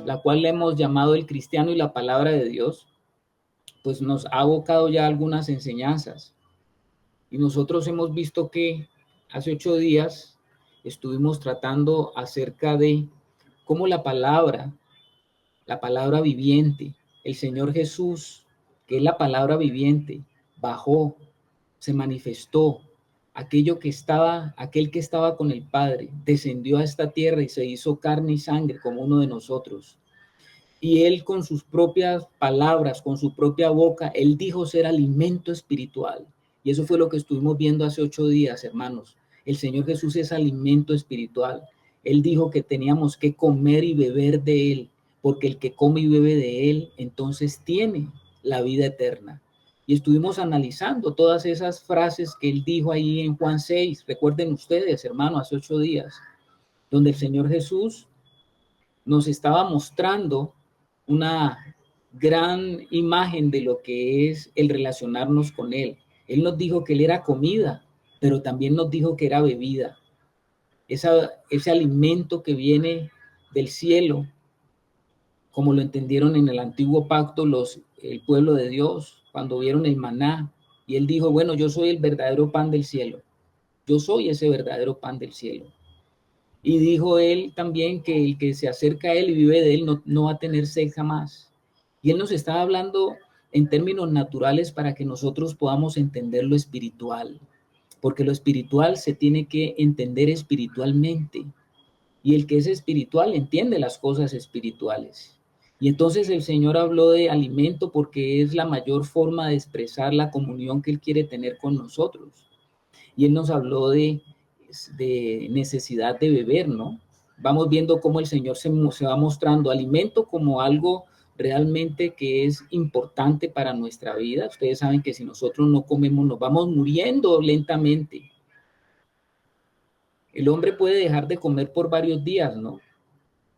la cual le hemos llamado el cristiano y la palabra de Dios, pues nos ha abocado ya algunas enseñanzas. Y nosotros hemos visto que hace 8 días estuvimos tratando acerca de cómo la palabra viviente, el Señor Jesús, que es la palabra viviente, bajó, se manifestó, aquel que estaba con el Padre, descendió a esta tierra y se hizo carne y sangre como uno de nosotros. Y él con sus propias palabras, con su propia boca, él dijo ser alimento espiritual. Y eso fue lo que estuvimos viendo hace 8 días, hermanos. El Señor Jesús es alimento espiritual. Él dijo que teníamos que comer y beber de él, porque el que come y bebe de él, entonces tiene la vida eterna. Y estuvimos analizando todas esas frases que él dijo ahí en Juan 6. Recuerden ustedes, hermanos, hace 8 días, donde el Señor Jesús nos estaba mostrando una gran imagen de lo que es el relacionarnos con Él. Él nos dijo que Él era comida, pero también nos dijo que era bebida. Ese alimento que viene del cielo, como lo entendieron en el antiguo pacto el pueblo de Dios, cuando vieron el maná. Y Él dijo, bueno, yo soy el verdadero pan del cielo. Yo soy ese verdadero pan del cielo. Y dijo él también que el que se acerca a él y vive de él no va a tener sed jamás. Y él nos estaba hablando en términos naturales para que nosotros podamos entender lo espiritual, porque lo espiritual se tiene que entender espiritualmente. Y el que es espiritual entiende las cosas espirituales. Y entonces el Señor habló de alimento porque es la mayor forma de expresar la comunión que Él quiere tener con nosotros. Y Él nos habló de necesidad de beber, ¿no? Vamos viendo cómo el Señor se va mostrando alimento como algo realmente que es importante para nuestra vida. Ustedes saben que si nosotros no comemos nos vamos muriendo lentamente. El hombre puede dejar de comer por varios días, ¿no?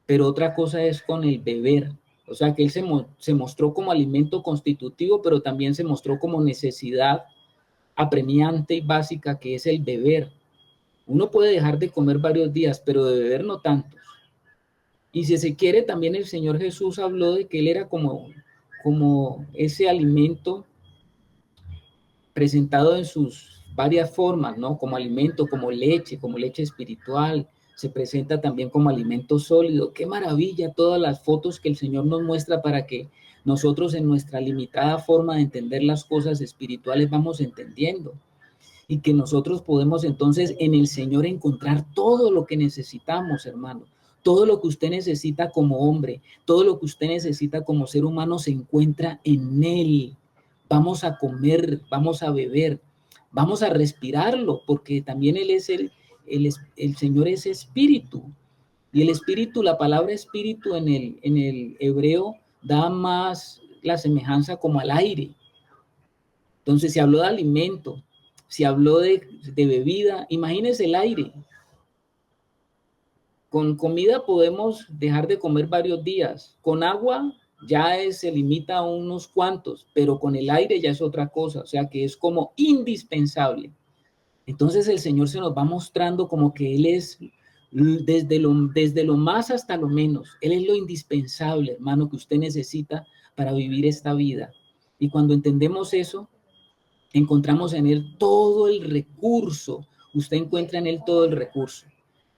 Pero otra cosa es con el beber. O sea que él se mostró como alimento constitutivo, pero también se mostró como necesidad apremiante y básica que es el beber. Uno puede dejar de comer varios días, pero de beber no tantos. Y si se quiere, también el Señor Jesús habló de que Él era como ese alimento presentado en sus varias formas, ¿no? Como alimento, como leche espiritual. Se presenta también como alimento sólido. Qué maravilla todas las fotos que el Señor nos muestra para que nosotros en nuestra limitada forma de entender las cosas espirituales vamos entendiendo. Y que nosotros podemos entonces en el Señor encontrar todo lo que necesitamos, hermano. Todo lo que usted necesita como hombre, todo lo que usted necesita como ser humano se encuentra en Él. Vamos a comer, vamos a beber, vamos a respirarlo, porque también Él es el Señor es espíritu. Y el espíritu, la palabra espíritu en el hebreo da más la semejanza como al aire. Entonces se habló de alimento, se habló de bebida. Imagínense el aire. Con comida podemos dejar de comer varios días. Con agua se limita a unos cuantos, pero con el aire ya es otra cosa. O sea que es como indispensable. Entonces el Señor se nos va mostrando como que Él es desde lo más hasta lo menos. Él es lo indispensable, hermano, que usted necesita para vivir esta vida. Y cuando entendemos eso, encontramos en Él todo el recurso. Usted encuentra en Él todo el recurso.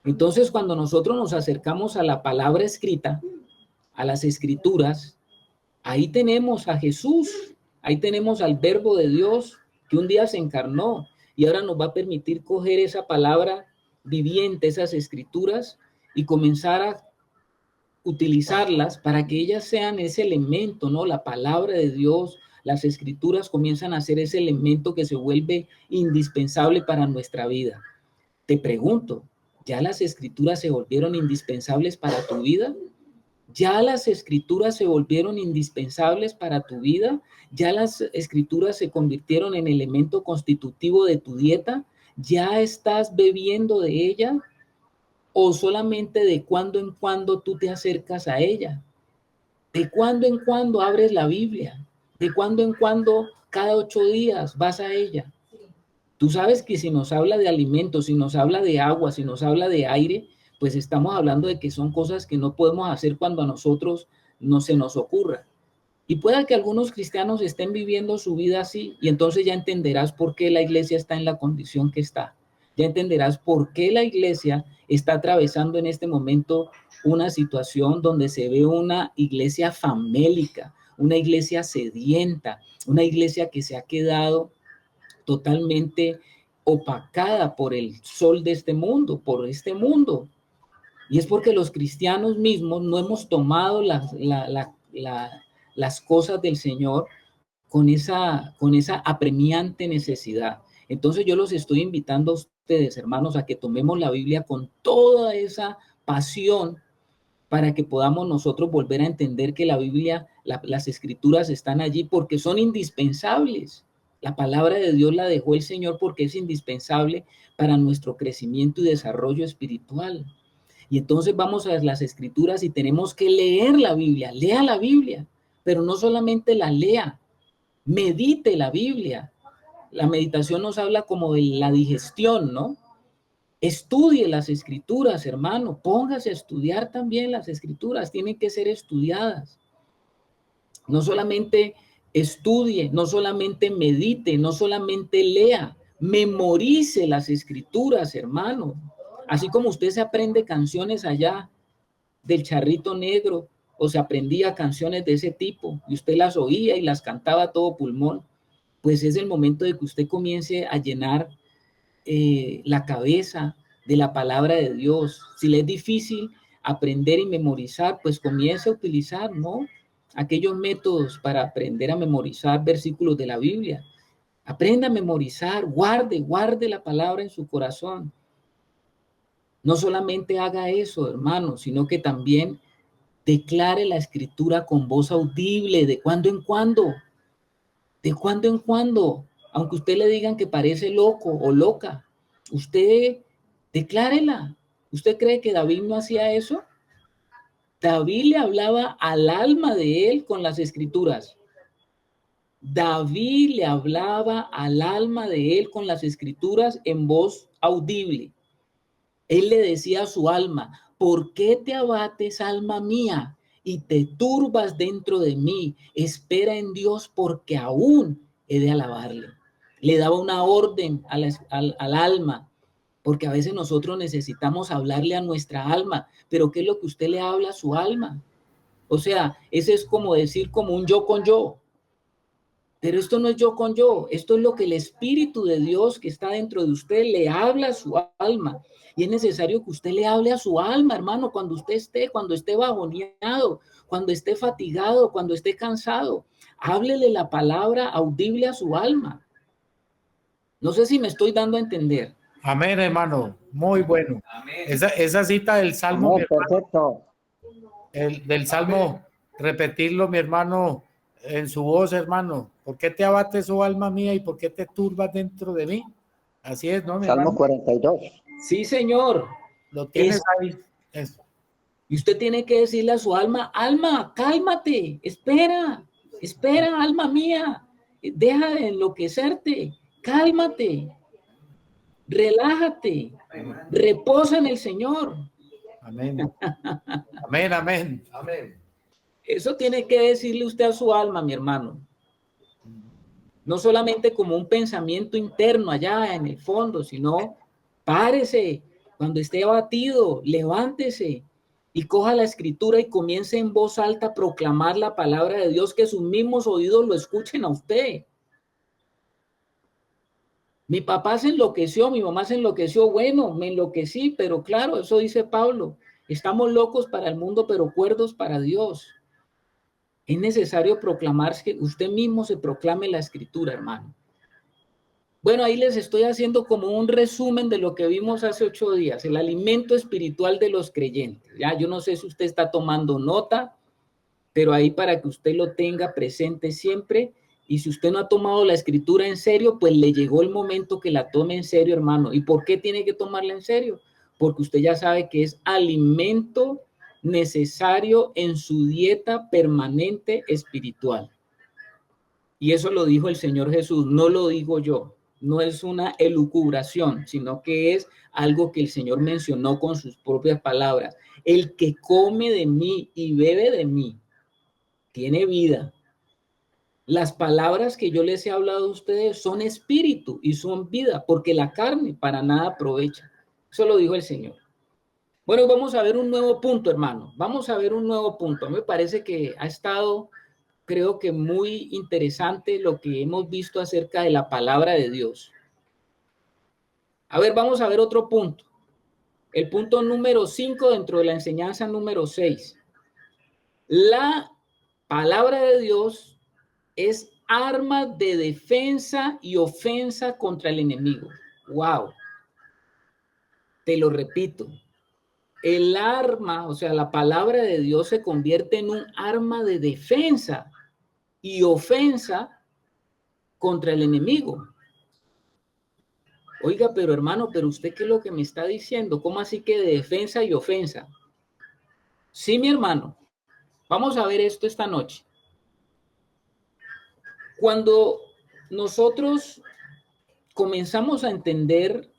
Entonces, cuando nosotros nos acercamos a la palabra escrita, a las escrituras, ahí tenemos a Jesús, ahí tenemos al Verbo de Dios que un día se encarnó y ahora nos va a permitir coger esa palabra viviente, esas escrituras, y comenzar a utilizarlas para que ellas sean ese elemento, ¿no? La palabra de Dios, las escrituras comienzan a ser ese elemento que se vuelve indispensable para nuestra vida. Te pregunto, ¿ya las escrituras se volvieron indispensables para tu vida? ¿Ya las escrituras se volvieron indispensables para tu vida? ¿Ya las escrituras se convirtieron en elemento constitutivo de tu dieta? ¿Ya estás bebiendo de ella? ¿O solamente de cuando en cuando tú te acercas a ella? ¿De cuando en cuando abres la Biblia? ¿De cuando en cuando, cada 8 días, vas a ella? Tú sabes que si nos habla de alimentos, si nos habla de agua, si nos habla de aire, pues estamos hablando de que son cosas que no podemos hacer cuando a nosotros no se nos ocurra. Y pueda que algunos cristianos estén viviendo su vida así, y entonces ya entenderás por qué la iglesia está en la condición que está. Ya entenderás por qué la iglesia está atravesando en este momento una situación donde se ve una iglesia famélica, una iglesia sedienta, una iglesia que se ha quedado totalmente opacada por el sol de este mundo, por este mundo. Y es porque los cristianos mismos no hemos tomado las cosas del Señor con esa apremiante necesidad. Entonces yo los estoy invitando a ustedes, hermanos, a que tomemos la Biblia con toda esa pasión para que podamos nosotros volver a entender que la Biblia, las escrituras están allí porque son indispensables. La palabra de Dios la dejó el Señor porque es indispensable para nuestro crecimiento y desarrollo espiritual. Y entonces vamos a las escrituras y tenemos que leer la Biblia, lea la Biblia, pero no solamente la lea, medite la Biblia. La meditación nos habla como de la digestión, ¿no? Estudie las escrituras, hermano, póngase a estudiar también las escrituras, tienen que ser estudiadas. No solamente estudie, no solamente medite, no solamente lea, memorice las escrituras, hermano. Así como usted se aprende canciones allá del Charrito Negro o se aprendía canciones de ese tipo y usted las oía y las cantaba a todo pulmón, pues es el momento de que usted comience a llenar la cabeza de la palabra de Dios. Si le es difícil aprender y memorizar, pues comience a utilizar, ¿no? Aquellos métodos para aprender a memorizar versículos de la Biblia. Aprenda a memorizar, guarde la palabra en su corazón. No solamente haga eso, hermano, sino que también declare la escritura con voz audible de cuando en cuando, de cuando en cuando, aunque usted le digan que parece loco o loca, usted declárela. ¿Usted cree que David no hacía eso? David le hablaba al alma de él con las escrituras. David le hablaba al alma de él con las escrituras en voz audible. Él le decía a su alma, ¿por qué te abates, alma mía, y te turbas dentro de mí? Espera en Dios porque aún he de alabarle. Le daba una orden al alma, porque a veces nosotros necesitamos hablarle a nuestra alma, pero ¿qué es lo que usted le habla a su alma? O sea, ese es como decir como un yo con yo. Pero esto no es yo con yo, esto es lo que el Espíritu de Dios que está dentro de usted le habla a su alma. Y es necesario que usted le hable a su alma, hermano, cuando esté bajoneado, cuando esté fatigado, cuando esté cansado. Háblele la palabra audible a su alma. No sé si me estoy dando a entender. Amén, hermano. Muy bueno. Esa cita del Salmo, Amén, mi hermano, perfecto. del Salmo, repetirlo, mi hermano, en su voz, hermano. ¿Por qué te abates, oh alma mía, y por qué te turbas dentro de mí? Así es, ¿no, mi Salmo hermano? 42. Sí, señor. Lo tienes ahí. Eso. Y usted tiene que decirle a su alma, alma, cálmate, espera, alma mía, deja de enloquecerte, cálmate, relájate, reposa en el Señor. Amén. Amén, amén. Amén. Eso tiene que decirle usted a su alma, mi hermano. No solamente como un pensamiento interno allá en el fondo, sino párese cuando esté abatido, levántese y coja la escritura y comience en voz alta a proclamar la palabra de Dios, que sus mismos oídos lo escuchen a usted. Mi papá se enloqueció, mi mamá se enloqueció, bueno, me enloquecí, pero claro, eso dice Pablo, estamos locos para el mundo, pero cuerdos para Dios. Es necesario proclamar que usted mismo se proclame la escritura, hermano. Bueno, ahí les estoy haciendo como un resumen de lo que vimos hace 8 días, el alimento espiritual de los creyentes. Ya, yo no sé si usted está tomando nota, pero ahí para que usted lo tenga presente siempre. Y si usted no ha tomado la escritura en serio, pues le llegó el momento que la tome en serio, hermano. ¿Y por qué tiene que tomarla en serio? Porque usted ya sabe que es alimento necesario en su dieta permanente espiritual. Y eso lo dijo el Señor Jesús, no lo digo yo. no es una elucubración, sino que es algo que el Señor mencionó con sus propias palabras. El que come de mí y bebe de mí tiene vida. Las palabras que yo les he hablado a ustedes son espíritu y son vida, porque la carne para nada aprovecha. Eso lo dijo el Señor. Bueno, vamos a ver un nuevo punto, hermano. Vamos a ver un nuevo punto. Me parece que ha estado, creo que muy interesante lo que hemos visto acerca de la palabra de Dios. A ver, vamos a ver otro punto. El punto número 5 dentro de la enseñanza número 6. La palabra de Dios es arma de defensa y ofensa contra el enemigo. Wow. Te lo repito. El arma, o sea, la palabra de Dios se convierte en un arma de defensa y ofensa contra el enemigo. Oiga, pero hermano, ¿pero usted qué es lo que me está diciendo? ¿Cómo así que de defensa y ofensa? Sí, mi hermano. Vamos a ver esto esta noche. Cuando nosotros comenzamos a entender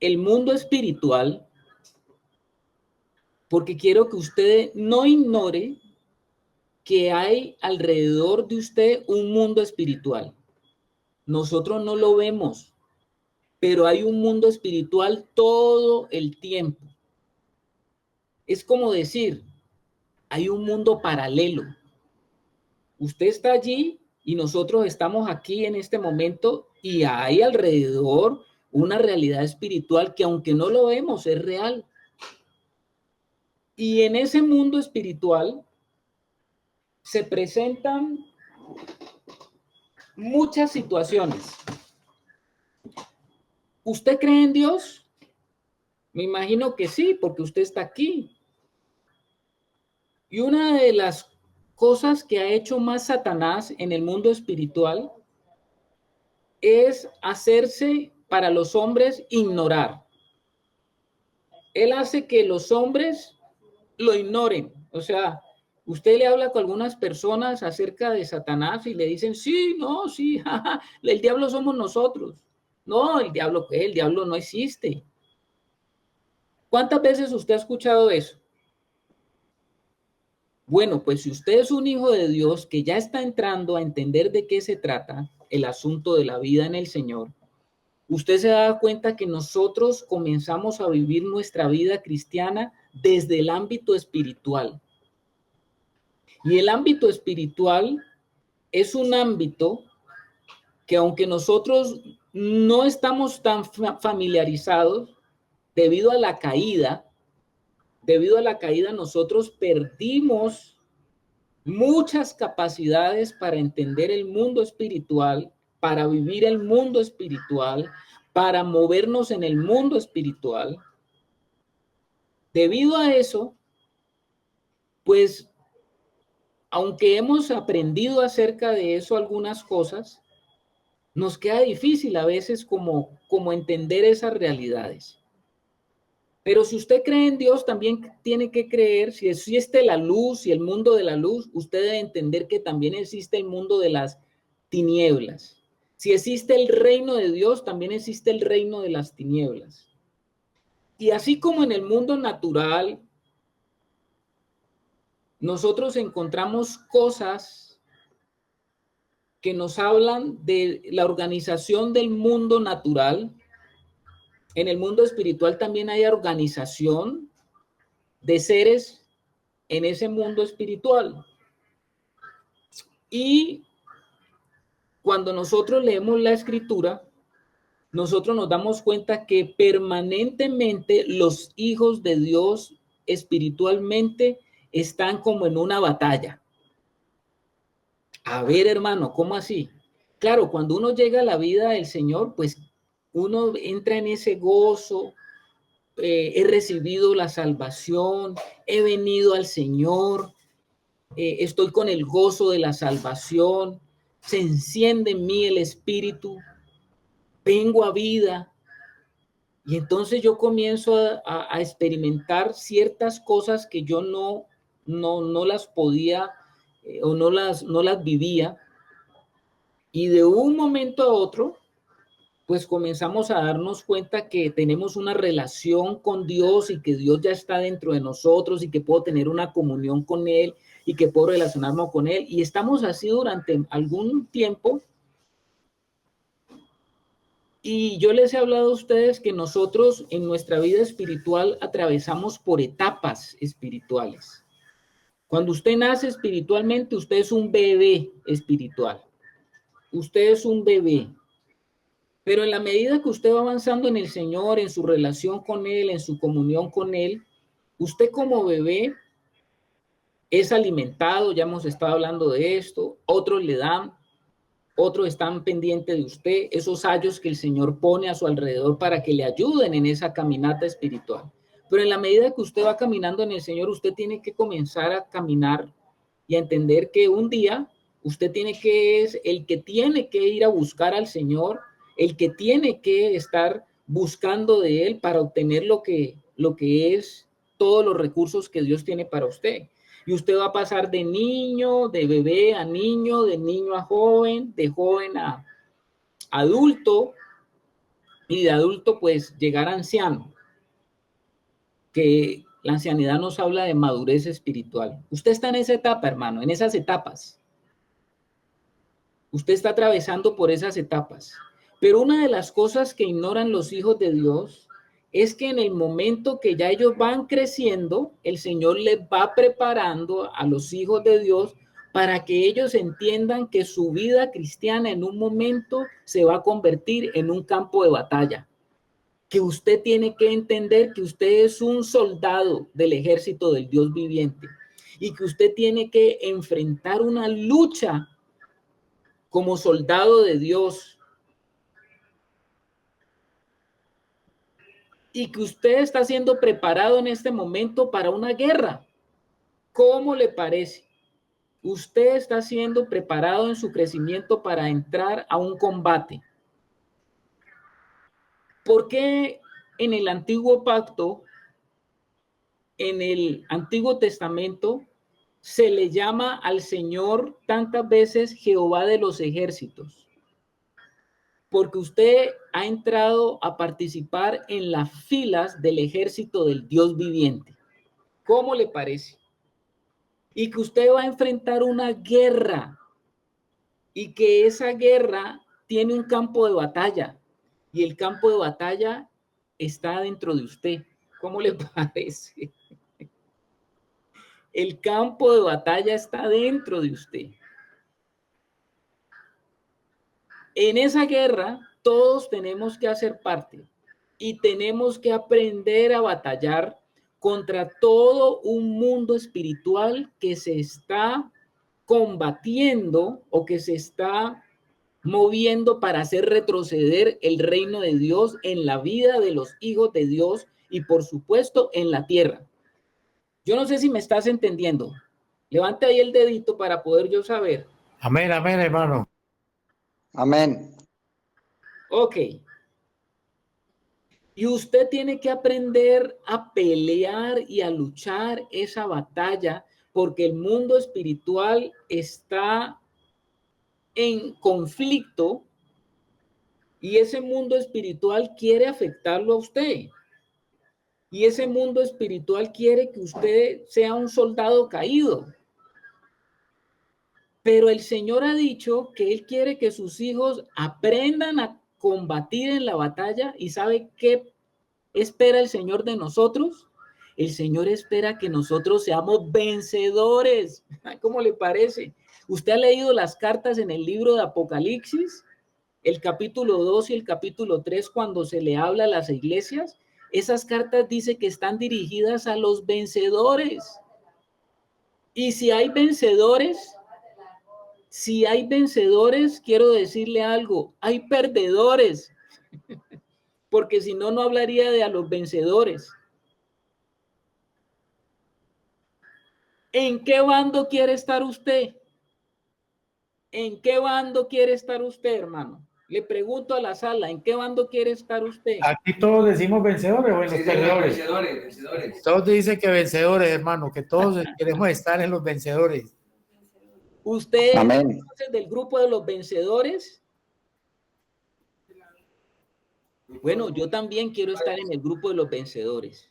el mundo espiritual, porque quiero que usted no ignore que hay alrededor de usted un mundo espiritual. Nosotros no lo vemos, pero hay un mundo espiritual todo el tiempo. Es como decir, hay un mundo paralelo. Usted está allí y nosotros estamos aquí en este momento y hay alrededor una realidad espiritual que aunque no lo vemos es real. Y en ese mundo espiritual se presentan muchas situaciones. ¿Usted cree en Dios? Me imagino que sí, porque usted está aquí. Y una de las cosas que ha hecho más Satanás en el mundo espiritual es hacerse para los hombres ignorar. Él hace que los hombres lo ignoren. O sea, usted le habla con algunas personas acerca de Satanás y le dicen, sí, no, sí, jaja, el diablo somos nosotros. No, el diablo no existe. ¿Cuántas veces usted ha escuchado eso? Bueno, pues si usted es un hijo de Dios que ya está entrando a entender de qué se trata el asunto de la vida en el Señor, usted se da cuenta que nosotros comenzamos a vivir nuestra vida cristiana desde el ámbito espiritual. Y el ámbito espiritual es un ámbito que aunque nosotros no estamos tan familiarizados debido a la caída, nosotros perdimos muchas capacidades para entender el mundo espiritual, para vivir el mundo espiritual, para movernos en el mundo espiritual. Debido a eso, pues, aunque hemos aprendido acerca de eso algunas cosas, nos queda difícil a veces como entender esas realidades. Pero si usted cree en Dios, también tiene que creer, si existe la luz y el mundo de la luz, usted debe entender que también existe el mundo de las tinieblas. Si existe el reino de Dios, también existe el reino de las tinieblas. Y así como en el mundo natural, nosotros encontramos cosas que nos hablan de la organización del mundo natural. En el mundo espiritual también hay organización de seres en ese mundo espiritual. Y cuando nosotros leemos la escritura, nosotros nos damos cuenta que permanentemente los hijos de Dios espiritualmente están como en una batalla. A ver, hermano, ¿cómo así? Claro, cuando uno llega a la vida del Señor, pues uno entra en ese gozo, he recibido la salvación, he venido al Señor, estoy con el gozo de la salvación, se enciende en mí el espíritu, vengo a vida. Y entonces yo comienzo a experimentar ciertas cosas que yo no las podía o no las vivía. Y de un momento a otro, pues comenzamos a darnos cuenta que tenemos una relación con Dios y que Dios ya está dentro de nosotros y que puedo tener una comunión con Él y que puedo relacionarme con Él. Y estamos así durante algún tiempo. Y yo les he hablado a ustedes que nosotros en nuestra vida espiritual atravesamos por etapas espirituales. Cuando usted nace espiritualmente, usted es un bebé espiritual. Usted es un bebé. Pero en la medida que usted va avanzando en el Señor, en su relación con Él, en su comunión con Él, usted como bebé es alimentado, ya hemos estado hablando de esto, otros le dan, otros están pendientes de usted, esos ayos que el Señor pone a su alrededor para que le ayuden en esa caminata espiritual. Pero en la medida que usted va caminando en el Señor, usted tiene que comenzar a caminar y a entender que un día usted es el que tiene que ir a buscar al Señor, el que tiene que estar buscando de Él para obtener lo que es todos los recursos que Dios tiene para usted. Y usted va a pasar de niño, de bebé a niño, de niño a joven, de joven a adulto, y de adulto pues llegar a anciano, que la ancianidad nos habla de madurez espiritual. Usted está en esa etapa, hermano, en esas etapas. Usted está atravesando por esas etapas. Pero una de las cosas que ignoran los hijos de Dios es que en el momento que ya ellos van creciendo, el Señor les va preparando a los hijos de Dios para que ellos entiendan que su vida cristiana en un momento se va a convertir en un campo de batalla. Que usted tiene que entender que usted es un soldado del ejército del Dios viviente y que usted tiene que enfrentar una lucha como soldado de Dios. Y que usted está siendo preparado en este momento para una guerra. ¿Cómo le parece? Usted está siendo preparado en su crecimiento para entrar a un combate. ¿Por qué en el antiguo pacto, en el Antiguo Testamento, se le llama al Señor tantas veces Jehová de los ejércitos? Porque usted ha entrado a participar en las filas del ejército del Dios viviente. ¿Cómo le parece? Y que usted va a enfrentar una guerra y que esa guerra tiene un campo de batalla y el campo de batalla está dentro de usted. ¿Cómo le parece? El campo de batalla está dentro de usted. En esa guerra todos tenemos que hacer parte y tenemos que aprender a batallar contra todo un mundo espiritual que se está combatiendo o que se está moviendo para hacer retroceder el reino de Dios en la vida de los hijos de Dios y por supuesto en la tierra. Yo no sé si me estás entendiendo. Levante ahí el dedito para poder yo saber. Amén, amén, hermano. Amén. Ok. Y usted tiene que aprender a pelear y a luchar esa batalla porque el mundo espiritual está en conflicto y ese mundo espiritual quiere afectarlo a usted. Y ese mundo espiritual quiere que usted sea un soldado caído. Pero el Señor ha dicho que Él quiere que sus hijos aprendan a combatir en la batalla. ¿Y sabe qué espera el Señor de nosotros? El Señor espera que nosotros seamos vencedores. ¿Cómo le parece? ¿Usted ha leído las cartas en el libro de Apocalipsis? El capítulo 2 y el capítulo 3, cuando se le habla a las iglesias, esas cartas dice que están dirigidas a los vencedores. Y si hay vencedores, quiero decirle algo, hay perdedores, porque si no, no hablaría de a los vencedores. ¿En qué bando quiere estar usted? ¿En qué bando quiere estar usted, hermano? Le pregunto a la sala, ¿en qué bando quiere estar usted? Aquí todos decimos vencedores o en los perdedores. Vencedores. Todos dicen que vencedores, hermano, que todos queremos estar en los vencedores. ¿Usted Amén. es entonces del grupo de los vencedores? Bueno, yo también quiero estar en el grupo de los vencedores.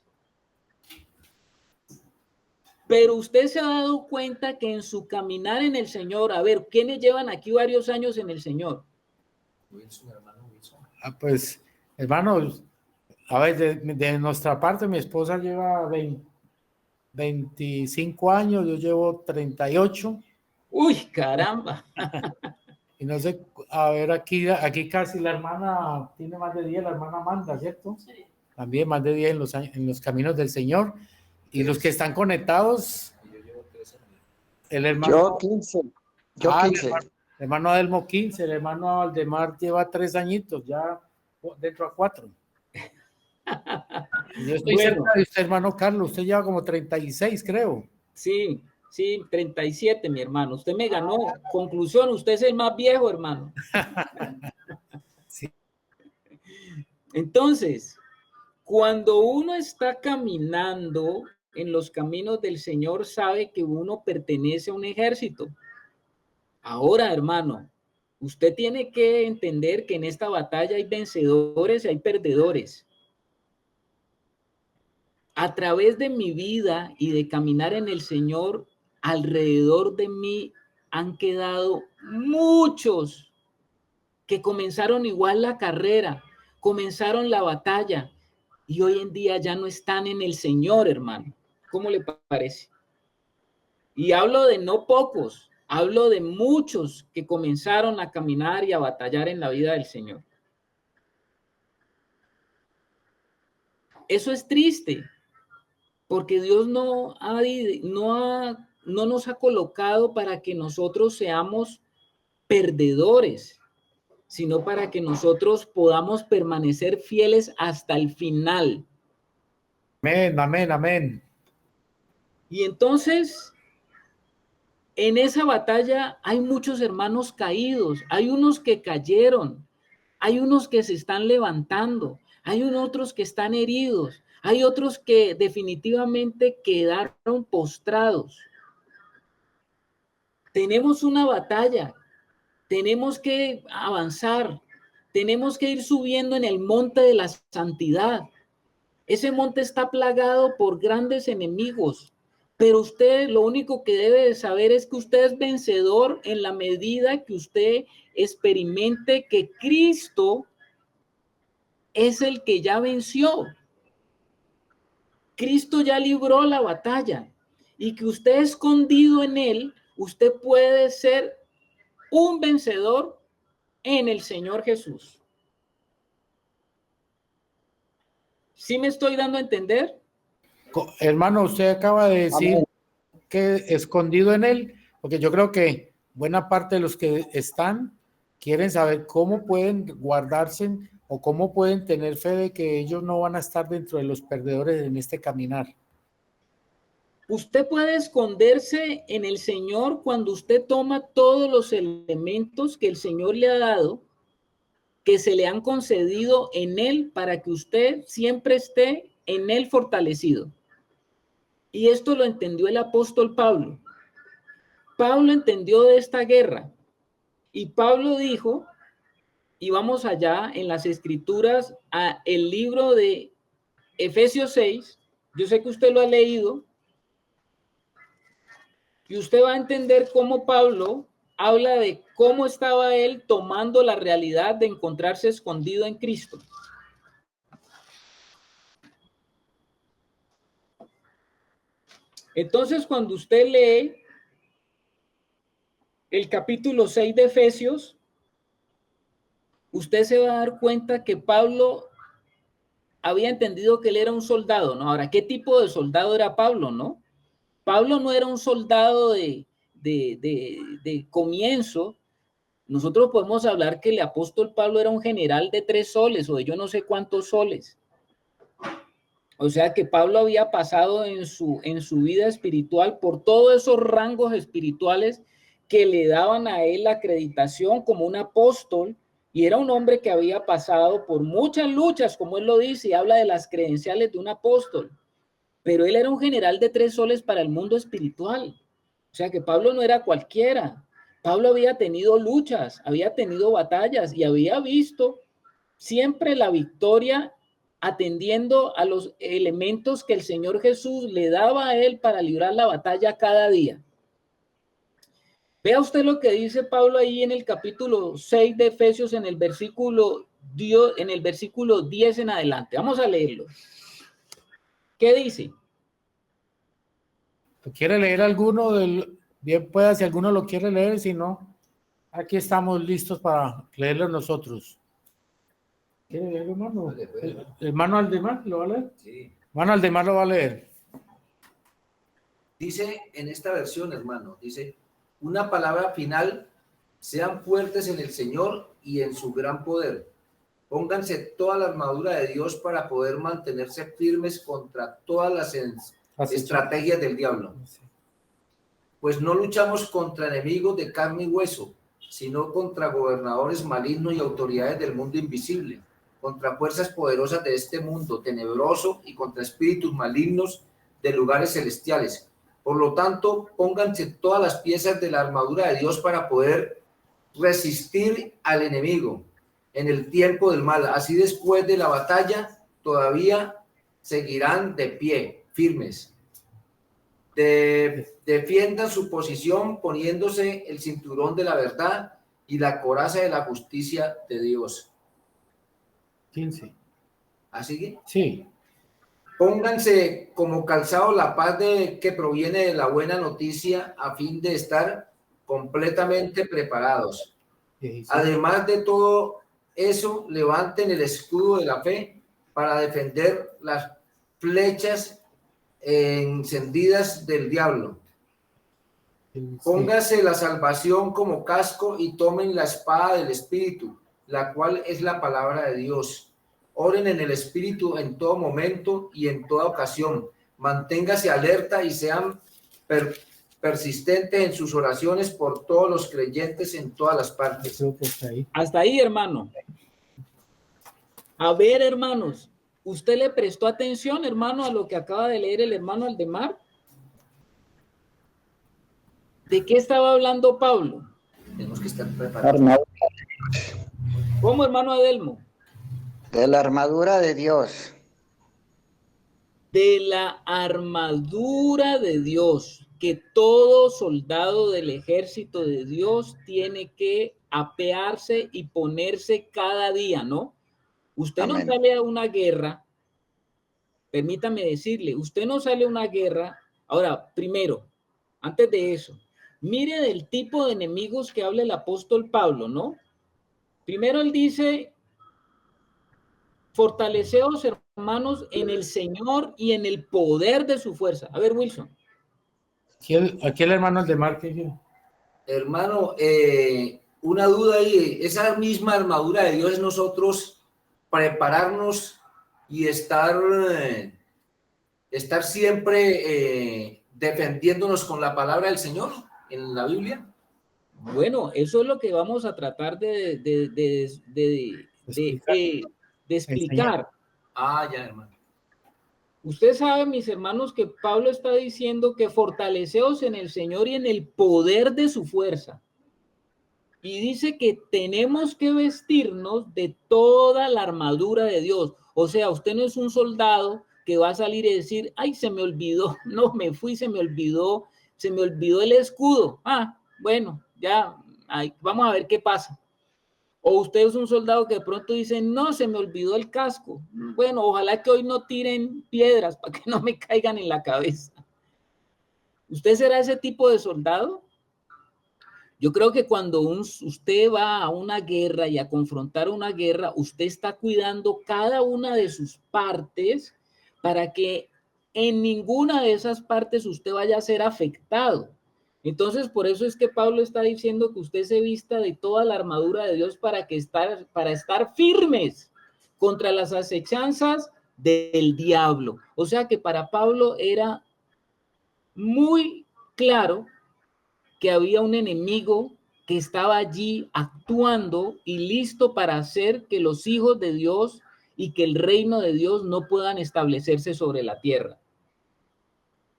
Pero usted se ha dado cuenta que en su caminar en el Señor, a ver, ¿quiénes llevan aquí varios años en el Señor? Pues, hermanos, a ver, de nuestra parte, mi esposa lleva 25 años, yo llevo 38. Uy, caramba. Y no sé, a ver, aquí casi la hermana tiene más de 10, la hermana Amanda, ¿cierto? Sí. También más de 10 en los caminos del Señor. Y los que están conectados, el hermano... Yo 15. Yo 15. El hermano Adelmo 15, el hermano Aldemar lleva 3 añitos, ya dentro a 4. Yo estoy cerca de usted, hermano Carlos, usted lleva como 36, creo. Sí, 37, mi hermano. Usted me ganó. Conclusión, usted es el más viejo, hermano. Sí. Entonces, cuando uno está caminando en los caminos del Señor, sabe que uno pertenece a un ejército. Ahora, hermano, usted tiene que entender que en esta batalla hay vencedores y hay perdedores. A través de mi vida y de caminar en el Señor, alrededor de mí han quedado muchos que comenzaron igual la carrera, comenzaron la batalla y hoy en día ya no están en el Señor, hermano. ¿Cómo le parece? Y hablo de no pocos, hablo de muchos que comenzaron a caminar y a batallar en la vida del Señor. Eso es triste, porque Dios no nos ha colocado para que nosotros seamos perdedores, sino para que nosotros podamos permanecer fieles hasta el final. Amén, amén, amén. Y entonces, en esa batalla hay muchos hermanos caídos, hay unos que cayeron, hay unos que se están levantando, hay otros que están heridos, hay otros que definitivamente quedaron postrados. Tenemos una batalla, tenemos que avanzar, tenemos que ir subiendo en el monte de la santidad. Ese monte está plagado por grandes enemigos, pero usted lo único que debe de saber es que usted es vencedor en la medida que usted experimente que Cristo es el que ya venció. Cristo ya libró la batalla y que usted escondido en él, usted puede ser un vencedor en el Señor Jesús. ¿Sí me estoy dando a entender? Hermano, usted acaba de decir Amén. que escondido en él, porque yo creo que buena parte de los que están quieren saber cómo pueden guardarse o cómo pueden tener fe de que ellos no van a estar dentro de los perdedores en este caminar. Usted puede esconderse en el Señor cuando usted toma todos los elementos que el Señor le ha dado, que se le han concedido en Él para que usted siempre esté en Él fortalecido. Y esto lo entendió el apóstol Pablo. Pablo entendió de esta guerra y Pablo dijo, y vamos allá en las escrituras, a el libro de Efesios 6, yo sé que usted lo ha leído, y usted va a entender cómo Pablo habla de cómo estaba él tomando la realidad de encontrarse escondido en Cristo. Entonces, cuando usted lee el capítulo 6 de Efesios, usted se va a dar cuenta que Pablo había entendido que él era un soldado, ¿no? Ahora, ¿qué tipo de soldado era Pablo, no? Pablo no era un soldado de comienzo. Nosotros podemos hablar que el apóstol Pablo era un general de 3 soles o de yo no sé cuántos soles. O sea que Pablo había pasado en su vida espiritual por todos esos rangos espirituales que le daban a él la acreditación como un apóstol, y era un hombre que había pasado por muchas luchas, como él lo dice, y habla de las credenciales de un apóstol. Pero él era un general de 3 soles para el mundo espiritual. O sea que Pablo no era cualquiera. Pablo había tenido luchas, había tenido batallas y había visto siempre la victoria atendiendo a los elementos que el Señor Jesús le daba a él para librar la batalla cada día. Vea usted lo que dice Pablo ahí en el capítulo 6 de Efesios, en el versículo 10 en adelante. Vamos a leerlo. ¿Qué dice? ¿Quiere leer alguno? Bien pueda, si alguno lo quiere leer, si no, aquí estamos listos para leerlo nosotros. ¿Quiere leer, hermano? ¿Hermano Aldemar lo va a leer? Sí. Hermano Aldemar lo va a leer. Dice en esta versión, hermano, dice, una palabra final, sean fuertes en el Señor y en su gran poder. Pónganse toda la armadura de Dios para poder mantenerse firmes contra todas las estrategias del diablo. Pues no luchamos contra enemigos de carne y hueso, sino contra gobernadores malignos y autoridades del mundo invisible, contra fuerzas poderosas de este mundo tenebroso y contra espíritus malignos de lugares celestiales. Por lo tanto, pónganse todas las piezas de la armadura de Dios para poder resistir al enemigo en el tiempo del mal. Así después de la batalla, todavía seguirán de pie, firmes. Defiendan su posición poniéndose el cinturón de la verdad y la coraza de la justicia de Dios. 15. ¿Así que? Sí. Pónganse como calzado la paz que proviene de la buena noticia a fin de estar completamente preparados. Además de todo eso, levanten el escudo de la fe para defender las flechas encendidas del diablo. Póngase la salvación como casco y tomen la espada del Espíritu, la cual es la palabra de Dios. Oren en el Espíritu en todo momento y en toda ocasión. Manténgase alerta y sean persistentes en sus oraciones por todos los creyentes en todas las partes. Hasta ahí, hermano. A ver, hermanos, ¿usted le prestó atención, hermano, a lo que acaba de leer el hermano Aldemar? ¿De qué estaba hablando Pablo? Tenemos que estar preparados. ¿Cómo, hermano Adelmo? De la armadura de Dios. De la armadura de Dios, que todo soldado del ejército de Dios tiene que apearse y ponerse cada día, ¿no? Usted Amén. no sale a una guerra, permítame decirle, usted no sale a una guerra. Ahora, primero, antes de eso, mire del tipo de enemigos que habla el apóstol Pablo, ¿no? Primero él dice, fortaleceos, hermanos, en el Señor y en el poder de su fuerza. A ver, Wilson. Aquí el hermano Aldemar, ¿qué dice? Hermano, una duda ahí, esa misma armadura de Dios es nosotros prepararnos y estar siempre defendiéndonos con la palabra del Señor en la Biblia. Bueno, eso es lo que vamos a tratar de explicar. Ah, ya, hermano. Usted sabe, mis hermanos, que Pablo está diciendo que fortaleceos en el Señor y en el poder de su fuerza. Y dice que tenemos que vestirnos de toda la armadura de Dios. O sea, usted no es un soldado que va a salir y decir, ay, se me olvidó, no, me fui, se me olvidó el escudo. Ah, bueno, ya, vamos a ver qué pasa. O usted es un soldado que de pronto dice, no, se me olvidó el casco. Bueno, ojalá que hoy no tiren piedras para que no me caigan en la cabeza. ¿Usted será ese tipo de soldado? Yo creo que cuando usted va a una guerra y a confrontar una guerra, usted está cuidando cada una de sus partes para que en ninguna de esas partes usted vaya a ser afectado. Entonces, por eso es que Pablo está diciendo que usted se vista de toda la armadura de Dios para estar firmes contra las acechanzas del diablo. O sea que para Pablo era muy claro que había un enemigo que estaba allí actuando y listo para hacer que los hijos de Dios y que el reino de Dios no puedan establecerse sobre la tierra.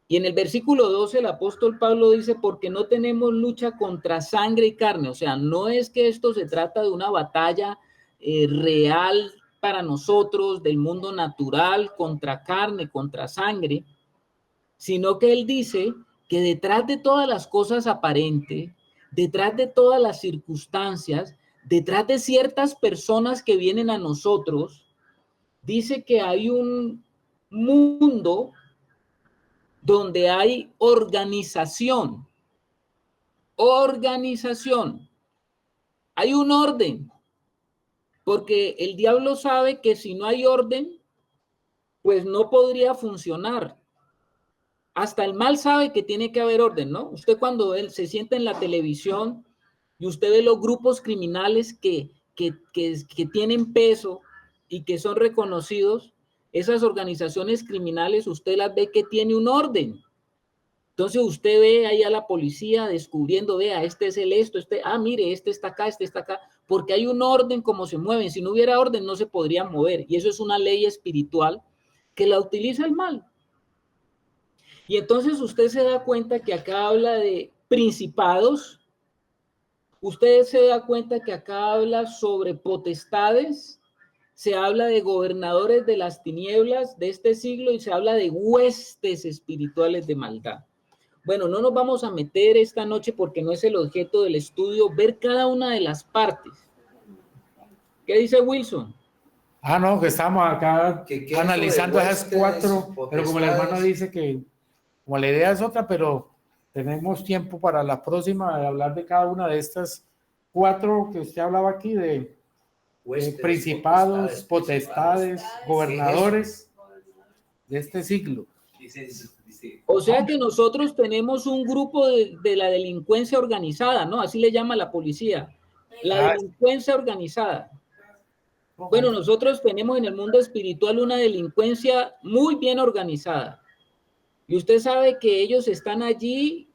Y en el versículo 12 el apóstol Pablo dice, porque no tenemos lucha contra sangre y carne. O sea, no es que esto se trata de una batalla real para nosotros, del mundo natural, contra carne, contra sangre, sino que él dice que detrás de todas las cosas aparentes, detrás de todas las circunstancias, detrás de ciertas personas que vienen a nosotros, dice que hay un mundo donde hay organización. Hay un orden, porque el diablo sabe que si no hay orden, pues no podría funcionar. Hasta el mal sabe que tiene que haber orden, ¿no? Usted cuando él se sienta en la televisión y usted ve los grupos criminales que tienen peso y que son reconocidos, esas organizaciones criminales, usted las ve que tiene un orden. Entonces usted ve ahí a la policía descubriendo, vea, este es el esto, mire, este está acá, porque hay un orden como se mueven. Si no hubiera orden no se podrían mover. Y eso es una ley espiritual que la utiliza el mal. Y entonces usted se da cuenta que acá habla de principados, usted se da cuenta que acá habla sobre potestades, se habla de gobernadores de las tinieblas de este siglo y se habla de huestes espirituales de maldad. Bueno, no nos vamos a meter esta noche porque no es el objeto del estudio ver cada una de las partes. ¿Qué dice Wilson? No, que estamos acá ¿Qué analizando esas cuatro, pero como el hermano potestades? dice que como la idea es otra, pero tenemos tiempo para la próxima de hablar de cada una de estas cuatro que usted hablaba aquí, de principados, potestades, gobernadores de este siglo. O sea que nosotros tenemos un grupo de la delincuencia organizada, ¿no? Así le llama la policía, la delincuencia organizada. Bueno, nosotros tenemos en el mundo espiritual una delincuencia muy bien organizada. Y usted sabe que ellos están allí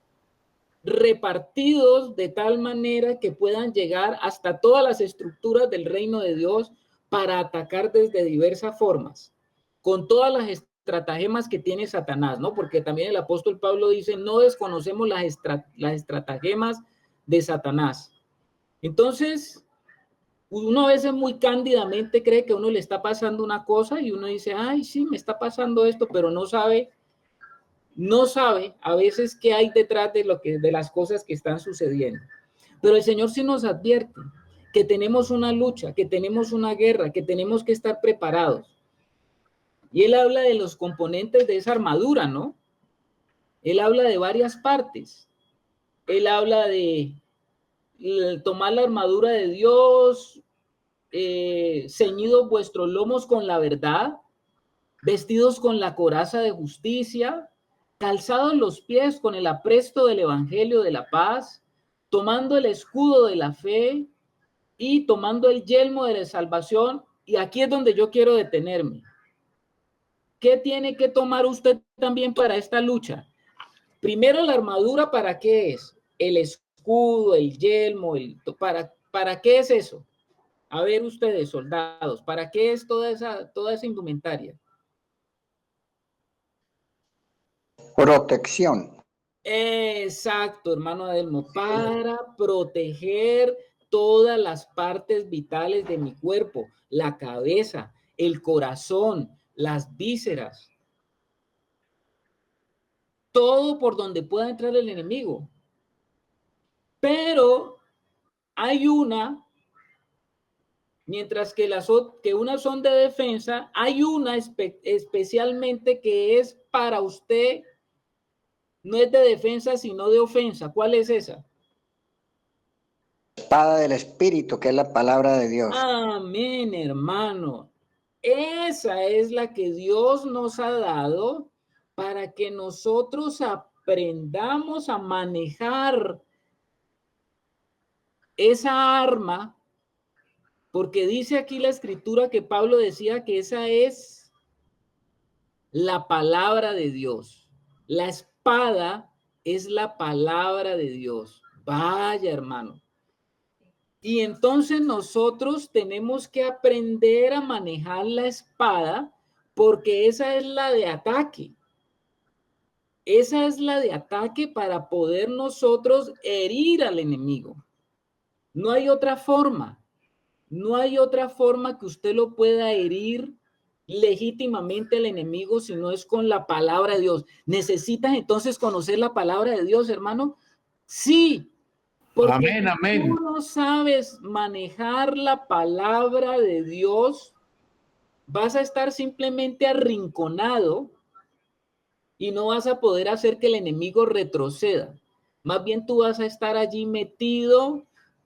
repartidos de tal manera que puedan llegar hasta todas las estructuras del reino de Dios para atacar desde diversas formas, con todas las estratagemas que tiene Satanás, ¿no? Porque también el apóstol Pablo dice, no desconocemos las estratagemas de Satanás. Entonces, uno a veces muy cándidamente cree que a uno le está pasando una cosa y uno dice, ay, sí, me está pasando esto, pero no sabe a veces qué hay detrás de las cosas que están sucediendo. Pero el Señor sí nos advierte que tenemos una lucha, que tenemos una guerra, que tenemos que estar preparados. Y Él habla de los componentes de esa armadura, ¿no? Él habla de varias partes. Él habla de tomar la armadura de Dios, ceñidos vuestros lomos con la verdad, vestidos con la coraza de justicia, calzados los pies con el apresto del evangelio de la paz, tomando el escudo de la fe y tomando el yelmo de la salvación. Y aquí es donde yo quiero detenerme. ¿Qué tiene que tomar usted también para esta lucha? Primero, la armadura, ¿para qué es? El escudo, el yelmo, ¿para qué es eso? A ver ustedes, soldados, ¿para qué es toda esa indumentaria? Protección. Exacto, hermano Adelmo, para proteger todas las partes vitales de mi cuerpo, la cabeza, el corazón, las vísceras, todo por donde pueda entrar el enemigo. Pero hay mientras que unas son de defensa, hay una especialmente que es para usted. No es de defensa, sino de ofensa. ¿Cuál es esa? Espada del Espíritu, que es la palabra de Dios. Amén, hermano. Esa es la que Dios nos ha dado para que nosotros aprendamos a manejar esa arma, porque dice aquí la escritura que Pablo decía que esa es la palabra de Dios. La espada es la palabra de Dios. Vaya, hermano. Y entonces nosotros tenemos que aprender a manejar la espada porque esa es la de ataque. Esa es la de ataque para poder nosotros herir al enemigo. No hay otra forma. No hay otra forma que usted lo pueda herir legítimamente al enemigo si no es con la palabra de Dios. ¿Necesitas entonces conocer la palabra de Dios, hermano? Sí, porque Amén, si tú amén. no sabes manejar la palabra de Dios, vas a estar simplemente arrinconado y no vas a poder hacer que el enemigo retroceda. Más bien tú vas a estar allí metido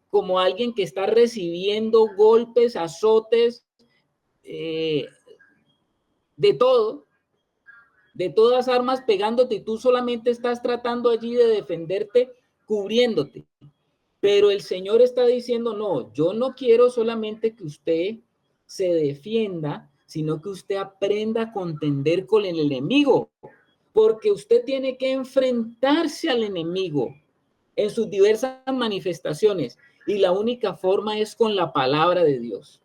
como alguien que está recibiendo golpes, azotes, eh, de todo, de todas armas pegándote, y tú solamente estás tratando allí de defenderte, cubriéndote. Pero el Señor está diciendo, no, yo no quiero solamente que usted se defienda, sino que usted aprenda a contender con el enemigo, porque usted tiene que enfrentarse al enemigo en sus diversas manifestaciones, y la única forma es con la palabra de Dios.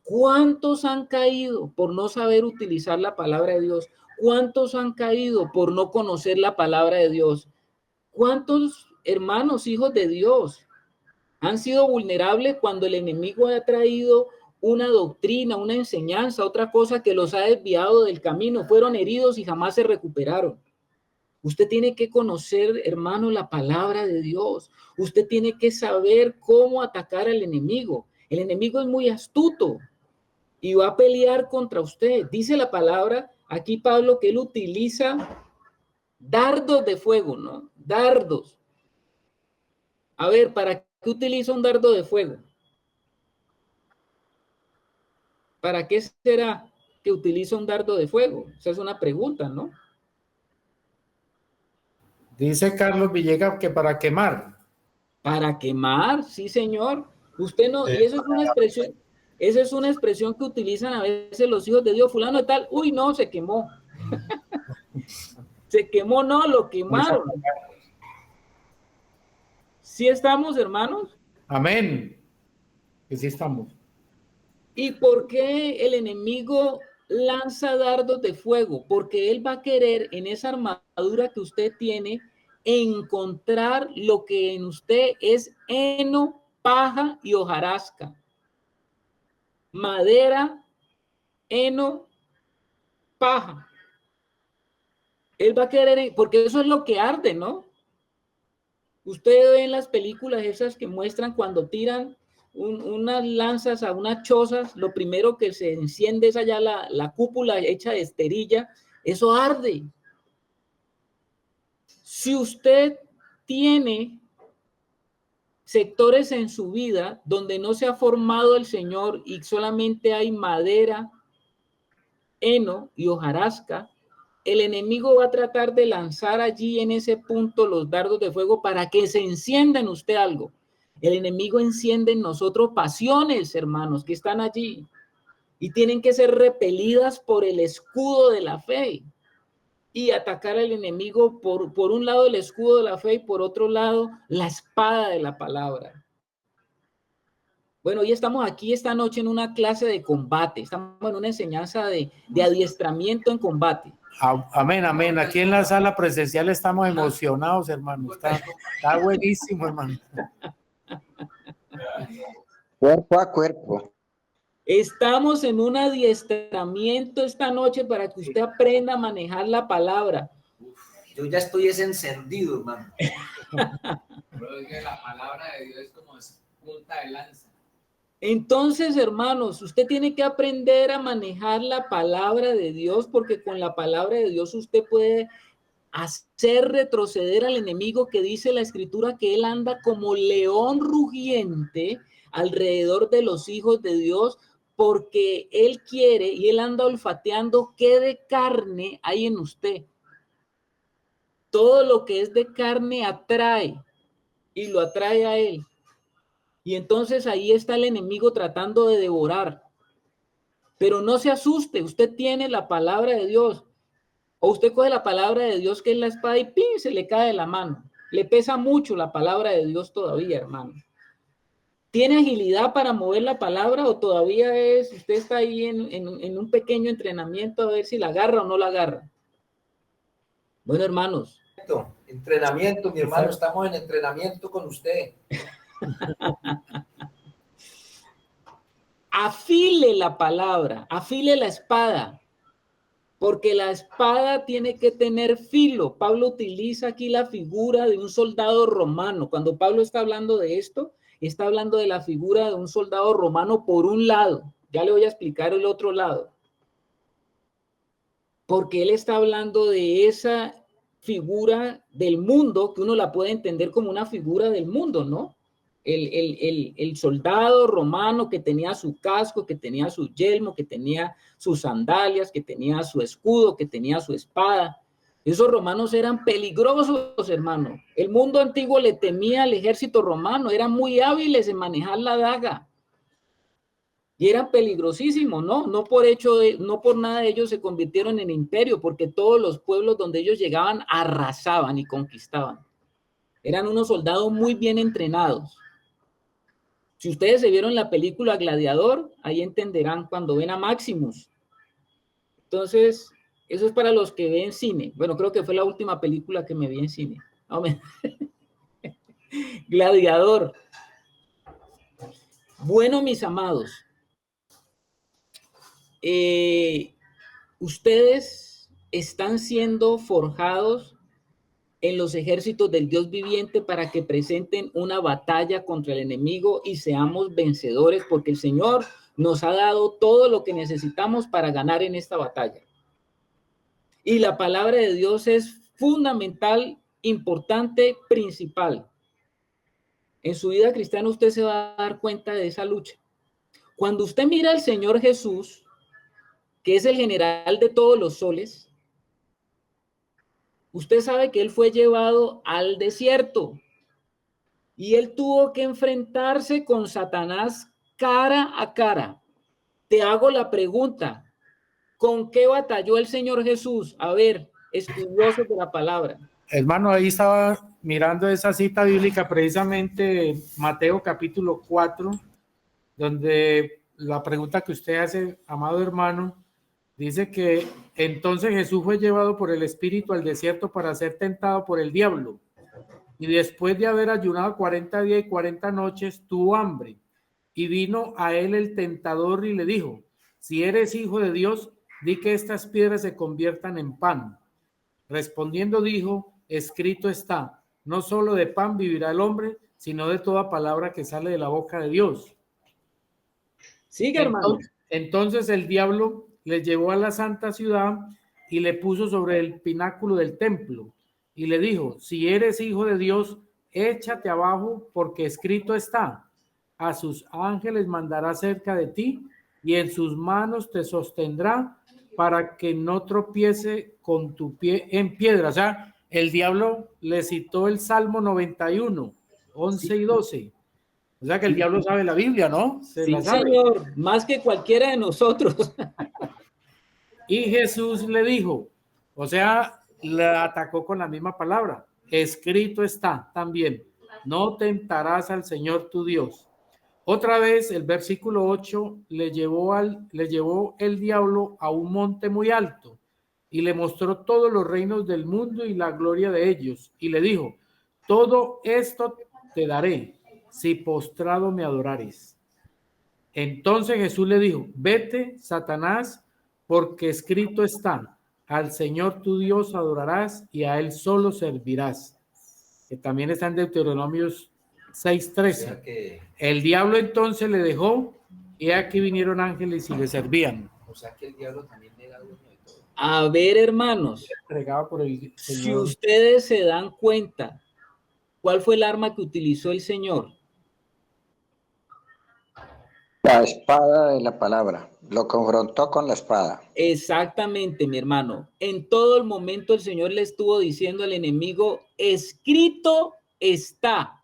¿Cuántos han caído por no saber utilizar la palabra de Dios? ¿Cuántos han caído por no conocer la palabra de Dios? ¿Cuántos hermanos, hijos de Dios, han sido vulnerables cuando el enemigo ha traído una doctrina, una enseñanza, otra cosa que los ha desviado del camino? Fueron heridos y jamás se recuperaron. Usted tiene que conocer, hermano, la palabra de Dios. Usted tiene que saber cómo atacar al enemigo. El enemigo es muy astuto y va a pelear contra usted. Dice la palabra aquí, Pablo, que él utiliza dardos de fuego, ¿no? Dardos. A ver, ¿para qué utiliza un dardo de fuego? ¿Para qué será que utiliza un dardo de fuego? Esa es una pregunta, ¿no? Dice Carlos Villegas que para quemar. Para quemar, sí, señor. Usted no, y esa es una expresión que utilizan a veces los hijos de Dios, fulano de tal, uy, no, se quemó. Se quemó, no, lo quemaron. ¿Sí estamos, hermanos? Amén. Que sí estamos. ¿Y por qué el enemigo lanza dardos de fuego? Porque él va a querer en esa armadura que usted tiene encontrar lo que en usted es heno, paja y hojarasca. Madera, heno, paja. Él va a querer, porque eso es lo que arde, ¿no? Usted ve en las películas esas que muestran cuando tiran unas lanzas a unas chozas, lo primero que se enciende es allá la cúpula hecha de esterilla, eso arde. Si usted tiene sectores en su vida donde no se ha formado el Señor y solamente hay madera, heno y hojarasca, el enemigo va a tratar de lanzar allí en ese punto los dardos de fuego para que se encienda en usted algo. El enemigo enciende en nosotros pasiones, hermanos, que están allí y tienen que ser repelidas por el escudo de la fe y atacar al enemigo por un lado el escudo de la fe y por otro lado la espada de la palabra. Bueno, hoy estamos aquí esta noche en una clase de combate, estamos en una enseñanza de adiestramiento en combate. Amén, amén. Aquí en la sala presencial estamos emocionados, hermano. Está buenísimo, hermano. Cuerpo a cuerpo. Estamos en un adiestramiento esta noche para que usted aprenda a manejar la palabra. Yo ya estoy encendido, hermano. Pero es que la palabra de Dios es como punta de lanza. Entonces, hermanos, usted tiene que aprender a manejar la palabra de Dios, porque con la palabra de Dios usted puede hacer retroceder al enemigo, que dice la escritura que él anda como león rugiente alrededor de los hijos de Dios, porque él quiere y él anda olfateando qué de carne hay en usted. Todo lo que es de carne atrae y lo atrae a él. Y entonces ahí está el enemigo tratando de devorar. Pero no se asuste, usted tiene la palabra de Dios. O usted coge la palabra de Dios, que es la espada, y ¡pim!, se le cae de la mano. Le pesa mucho la palabra de Dios todavía, hermano. ¿Tiene agilidad para mover la palabra o todavía usted está ahí en un pequeño entrenamiento a ver si la agarra o no la agarra? Bueno, hermanos. Entrenamiento, mi hermano, estamos en entrenamiento con usted. afile la palabra, afile la espada, porque la espada tiene que tener filo. Pablo utiliza aquí la figura de un soldado romano. Cuando Pablo está hablando de esto, está hablando de la figura de un soldado romano por un lado. Ya le voy a explicar el otro lado. Porque él está hablando de esa figura del mundo, que uno la puede entender como una figura del mundo, ¿no? El soldado romano que tenía su casco, que tenía su yelmo, que tenía sus sandalias, que tenía su escudo, que tenía su espada. Esos romanos eran peligrosos, hermano. El mundo antiguo le temía al ejército romano, eran muy hábiles en manejar la daga. Y eran peligrosísimos, ¿no? No por nada de ellos se convirtieron en imperio, porque todos los pueblos donde ellos llegaban arrasaban y conquistaban. Eran unos soldados muy bien entrenados. Si ustedes se vieron la película Gladiador, ahí entenderán cuando ven a Maximus. Entonces, eso es para los que ven cine. Bueno, creo que fue la última película que me vi en cine. Gladiador. Bueno, mis amados, ustedes están siendo forjados en los ejércitos del Dios viviente para que presenten una batalla contra el enemigo y seamos vencedores, porque el Señor nos ha dado todo lo que necesitamos para ganar en esta batalla. Y la palabra de Dios es fundamental, importante, principal. En su vida cristiana usted se va a dar cuenta de esa lucha. Cuando usted mira al Señor Jesús, que es el general de todos los soles, usted sabe que él fue llevado al desierto y él tuvo que enfrentarse con Satanás cara a cara. Te hago la pregunta, ¿con qué batalló el Señor Jesús? A ver, estudiosos de la palabra. Hermano, ahí estaba mirando esa cita bíblica, precisamente Mateo capítulo 4, donde la pregunta que usted hace, amado hermano, dice que entonces Jesús fue llevado por el Espíritu al desierto para ser tentado por el diablo. Y después de haber ayunado 40 días y 40 noches, tuvo hambre. Y vino a él el tentador y le dijo, si eres hijo de Dios, di que estas piedras se conviertan en pan. Respondiendo dijo, escrito está, no solo de pan vivirá el hombre, sino de toda palabra que sale de la boca de Dios. Sigue, hermano. Entonces el diablo le llevó a la santa ciudad y le puso sobre el pináculo del templo y le dijo, si eres hijo de Dios, échate abajo porque escrito está, a sus ángeles mandará cerca de ti y en sus manos te sostendrá para que no tropiece con tu pie en piedra. O sea, el diablo le citó el Salmo 91, 11 y 12. O sea que el diablo sabe la Biblia, ¿no? Se Sí, la sabe. Señor, más que cualquiera de nosotros. Y Jesús le dijo, o sea, le atacó con la misma palabra. Escrito está también, no tentarás al Señor tu Dios. Otra vez, el versículo 8, le llevó el diablo a un monte muy alto y le mostró todos los reinos del mundo y la gloria de ellos. Y le dijo, todo esto te daré si postrado me adorares. Entonces Jesús le dijo, vete, Satanás, porque escrito está, al Señor tu Dios adorarás y a él solo servirás. Que también está en Deuteronomios 6:13. O sea que... El diablo entonces le dejó y aquí vinieron ángeles y le servían. O sea que el diablo también le da dueño de todo. A ver, hermanos, Entregado por el Señor. si ustedes se dan cuenta, ¿cuál fue el arma que utilizó el Señor? La espada de la palabra. Lo confrontó con la espada. Exactamente, mi hermano. En todo el momento el Señor le estuvo diciendo al enemigo, escrito está.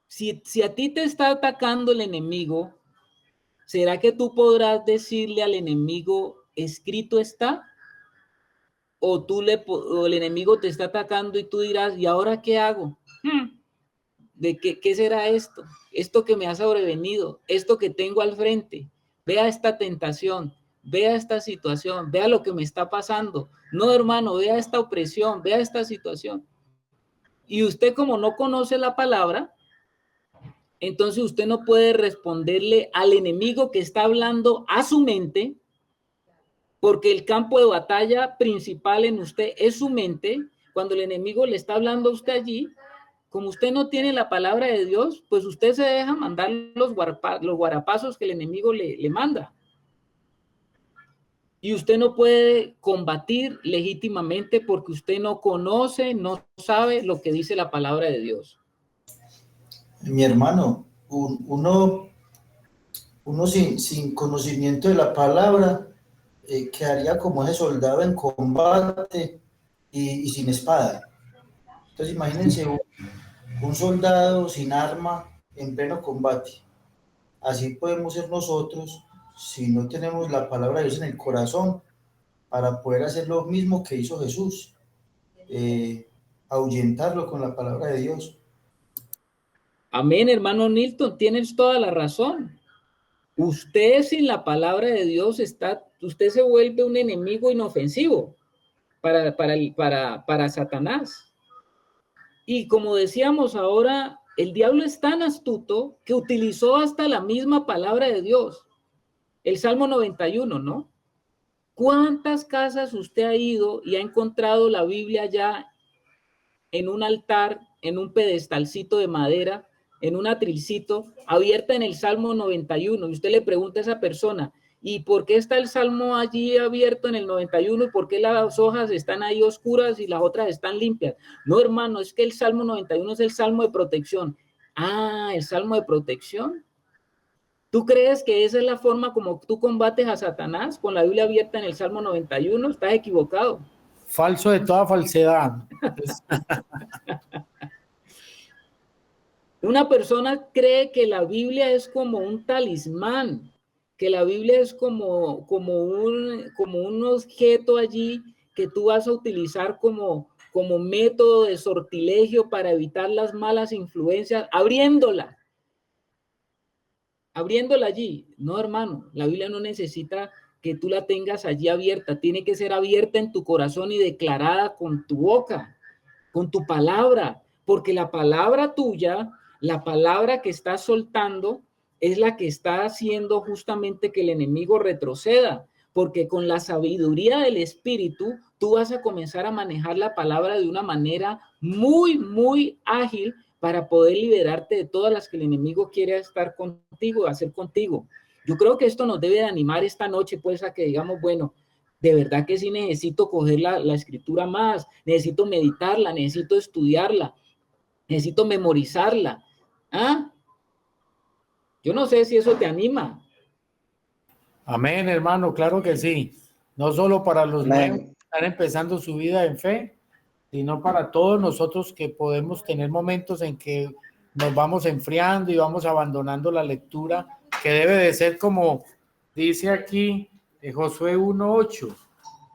Si a ti te está atacando el enemigo, ¿será que tú podrás decirle al enemigo, escrito está? O el enemigo te está atacando y tú dirás, ¿y ahora qué hago? ¿De qué será esto? Esto que me ha sobrevenido, esto que tengo al frente. Vea esta tentación, vea esta situación, vea lo que me está pasando. No, hermano, vea esta opresión, vea esta situación. Y usted, como no conoce la palabra, entonces usted no puede responderle al enemigo que está hablando a su mente, porque el campo de batalla principal en usted es su mente. Cuando el enemigo le está hablando a usted allí, como usted no tiene la palabra de Dios, pues usted se deja mandar los guarapazos que el enemigo le manda. Y usted no puede combatir legítimamente porque usted no conoce, no sabe lo que dice la palabra de Dios. Mi hermano, uno sin conocimiento de la palabra quedaría como ese soldado en combate y sin espada. Entonces imagínense un soldado sin arma en pleno combate. Así podemos ser nosotros si no tenemos la palabra de Dios en el corazón para poder hacer lo mismo que hizo Jesús, ahuyentarlo con la palabra de Dios. Amén, hermano Nilton, tienes toda la razón. Usted sin la palabra de Dios usted se vuelve un enemigo inofensivo para Satanás. Y como decíamos ahora, el diablo es tan astuto que utilizó hasta la misma palabra de Dios. El Salmo 91, ¿no? ¿Cuántas casas usted ha ido y ha encontrado la Biblia ya en un altar, en un pedestalcito de madera, en un atrilcito, abierta en el Salmo 91? Y usted le pregunta a esa persona, ¿y por qué está el Salmo allí abierto en el 91? ¿Y por qué las hojas están ahí oscuras y las otras están limpias? No, hermano, es que el Salmo 91 es el Salmo de protección. Ah, el Salmo de protección. ¿Tú crees que esa es la forma como tú combates a Satanás con la Biblia abierta en el Salmo 91? Estás equivocado. Falso de toda falsedad. Una persona cree que la Biblia es como un talismán, que la Biblia es como un objeto allí que tú vas a utilizar como método de sortilegio para evitar las malas influencias, abriéndola allí. No, hermano, la Biblia no necesita que tú la tengas allí abierta, tiene que ser abierta en tu corazón y declarada con tu boca, con tu palabra, porque la palabra tuya, la palabra que estás soltando, es la que está haciendo justamente que el enemigo retroceda, porque con la sabiduría del Espíritu, tú vas a comenzar a manejar la palabra de una manera muy, muy ágil para poder liberarte de todas las que el enemigo quiere estar contigo, hacer contigo. Yo creo que esto nos debe de animar esta noche, pues, a que digamos, bueno, de verdad que sí necesito coger la escritura más, necesito meditarla, necesito estudiarla, necesito memorizarla. ¿Ah? Yo no sé si eso te anima. Amén, hermano, claro que sí. No solo para los Amén. nuevos que están empezando su vida en fe, sino para todos nosotros que podemos tener momentos en que nos vamos enfriando y vamos abandonando la lectura, que debe de ser como dice aquí Josué 1:8.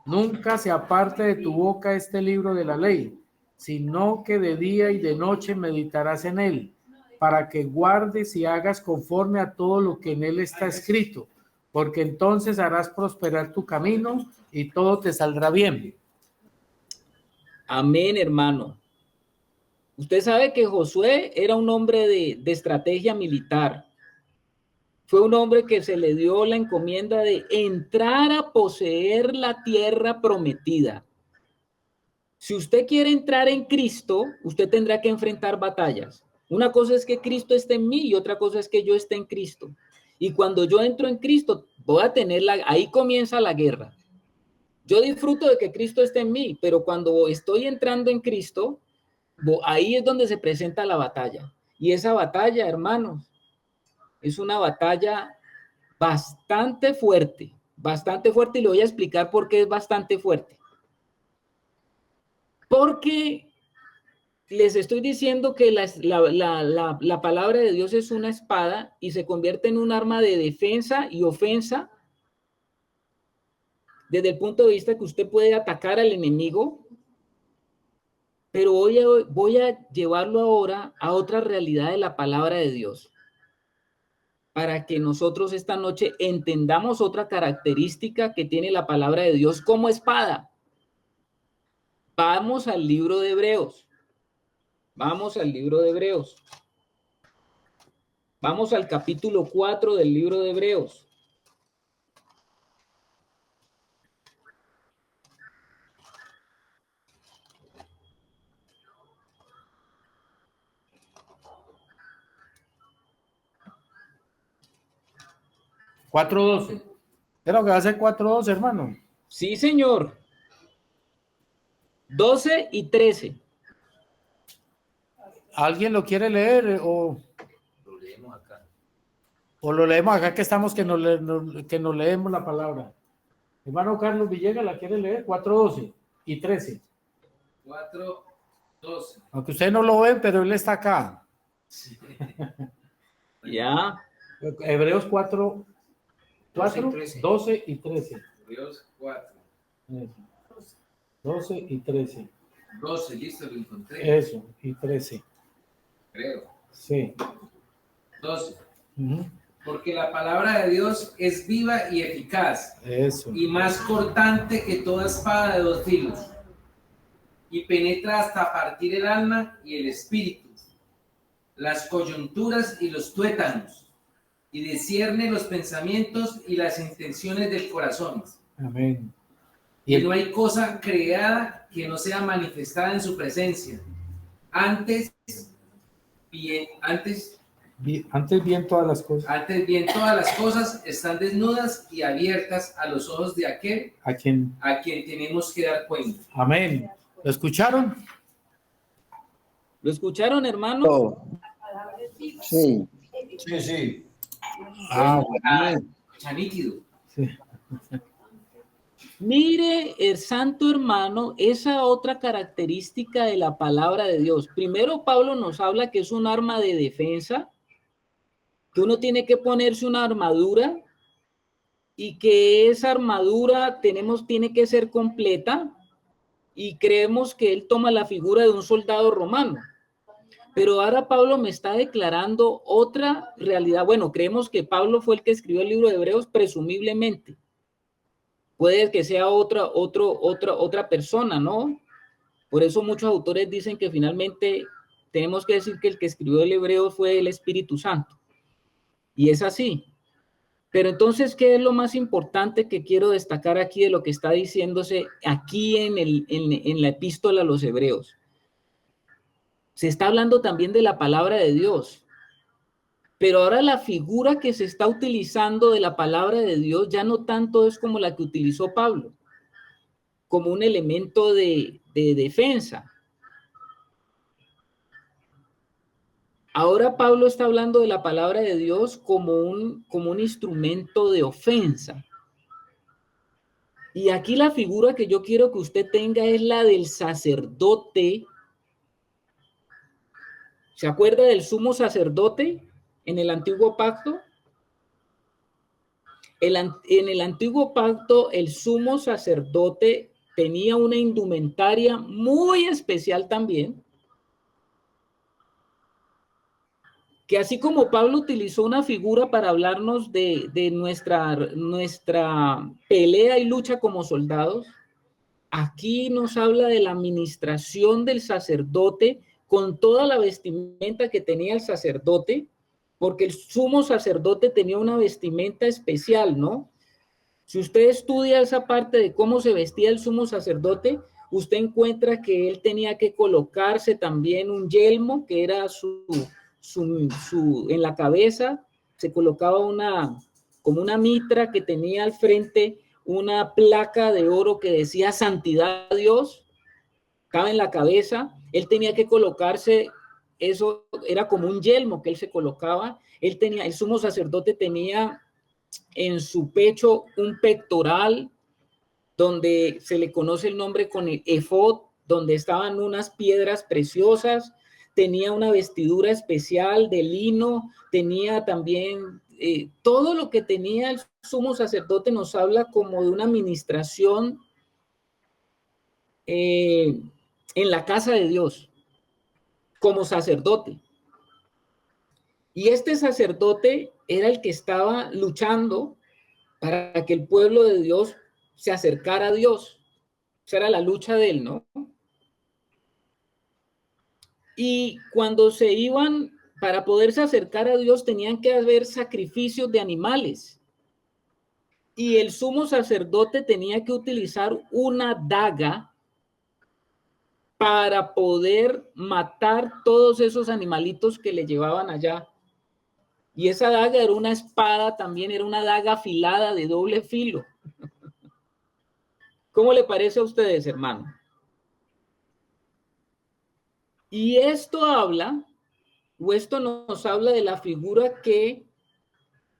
Nunca se aparte de tu boca este libro de la ley, sino que de día y de noche meditarás en él, para que guardes y hagas conforme a todo lo que en él está escrito, porque entonces harás prosperar tu camino y todo te saldrá bien. Amén, hermano. Usted sabe que Josué era un hombre de estrategia militar. Fue un hombre que se le dio la encomienda de entrar a poseer la tierra prometida. Si usted quiere entrar en Cristo, usted tendrá que enfrentar batallas. Una cosa es que Cristo esté en mí y otra cosa es que yo esté en Cristo. Y cuando yo entro en Cristo, voy a ahí comienza la guerra. Yo disfruto de que Cristo esté en mí, pero cuando estoy entrando en Cristo, ahí es donde se presenta la batalla. Y esa batalla, hermanos, es una batalla bastante fuerte y le voy a explicar por qué es bastante fuerte. Porque les estoy diciendo que la palabra de Dios es una espada y se convierte en un arma de defensa y ofensa desde el punto de vista que usted puede atacar al enemigo, pero voy a llevarlo ahora a otra realidad de la palabra de Dios, para que nosotros esta noche entendamos otra característica que tiene la palabra de Dios como espada. Vamos al libro de Hebreos. Vamos al libro de Hebreos. Vamos al capítulo 4 del libro de Hebreos. Cuatro doce. ¿Qué es lo que va a hacer 4:12, hermano? Sí, señor. 12 y 13. ¿Alguien lo quiere leer Lo leemos acá. o lo leemos acá que estamos que nos leemos la palabra? Hermano Carlos Villegas, ¿la quiere leer? 4:12 y 13. 4:12. Aunque ustedes no lo ven, pero él está acá. Sí. Ya. Hebreos 4, 12 y 13. 12 y 13. Hebreos 4. Eso. 12 y 13. 12, listo, lo encontré. Eso, y 13. Creo. Sí. 12. Ujú. Porque la palabra de Dios es viva y eficaz, Eso. y más cortante que toda espada de dos filos, y penetra hasta partir el alma y el espíritu, las coyunturas y los tuétanos, y discierne los pensamientos y las intenciones del corazón. Amén. Y no hay cosa creada que no sea manifestada en su presencia. Antes bien Todas las cosas. Antes bien, todas las cosas están desnudas y abiertas a los ojos de aquel A quien. a quien tenemos que dar cuenta. Amén. ¿Lo escucharon? ¿Lo escucharon, hermanos? Oh, sí, Sí, sí. Escucha nítido. Sí. Mire, el santo hermano, esa otra característica de la palabra de Dios. Primero, Pablo nos habla que es un arma de defensa, que uno tiene que ponerse una armadura y que esa armadura tiene que ser completa, y creemos que él toma la figura de un soldado romano. Pero ahora Pablo me está declarando otra realidad. Bueno, creemos que Pablo fue el que escribió el libro de Hebreos, presumiblemente. Puede que sea otra persona, ¿no? Por eso muchos autores dicen que finalmente tenemos que decir que el que escribió el Hebreo fue el Espíritu Santo. Y es así. Pero entonces, ¿qué es lo más importante que quiero destacar aquí de lo que está diciéndose aquí en la epístola a los Hebreos? Se está hablando también de la palabra de Dios. Pero ahora la figura que se está utilizando de la palabra de Dios ya no tanto es como la que utilizó Pablo, como un elemento de defensa. Ahora Pablo está hablando de la palabra de Dios como un instrumento de ofensa. Y aquí la figura que yo quiero que usted tenga es la del sacerdote. ¿Se acuerda del sumo sacerdote en el antiguo pacto? En el antiguo pacto, el sumo sacerdote tenía una indumentaria muy especial también, que así como Pablo utilizó una figura para hablarnos de nuestra pelea y lucha como soldados, aquí nos habla de la administración del sacerdote con toda la vestimenta que tenía el sacerdote, porque el sumo sacerdote tenía una vestimenta especial, ¿no? Si usted estudia esa parte de cómo se vestía el sumo sacerdote, usted encuentra que él tenía que colocarse también un yelmo, que era en la cabeza, se colocaba como una mitra que tenía al frente una placa de oro que decía santidad a Dios, estaba en la cabeza. Él tenía que colocarse, eso era como un yelmo que él se colocaba. El sumo sacerdote tenía en su pecho un pectoral donde se le conoce el nombre con el efod, donde estaban unas piedras preciosas. Tenía una vestidura especial de lino, tenía también todo lo que tenía el sumo sacerdote. Nos habla como de una administración en la casa de Dios, como sacerdote. Y este sacerdote era el que estaba luchando para que el pueblo de Dios se acercara a Dios. Esa era la lucha de él, ¿no? Y cuando se iban para poderse acercar a Dios tenían que haber sacrificios de animales. Y el sumo sacerdote tenía que utilizar una daga para poder matar todos esos animalitos que le llevaban allá. Y esa daga era una espada, también era una daga afilada de doble filo. ¿Cómo le parece a ustedes, hermano? Y esto habla, o esto nos habla de la figura que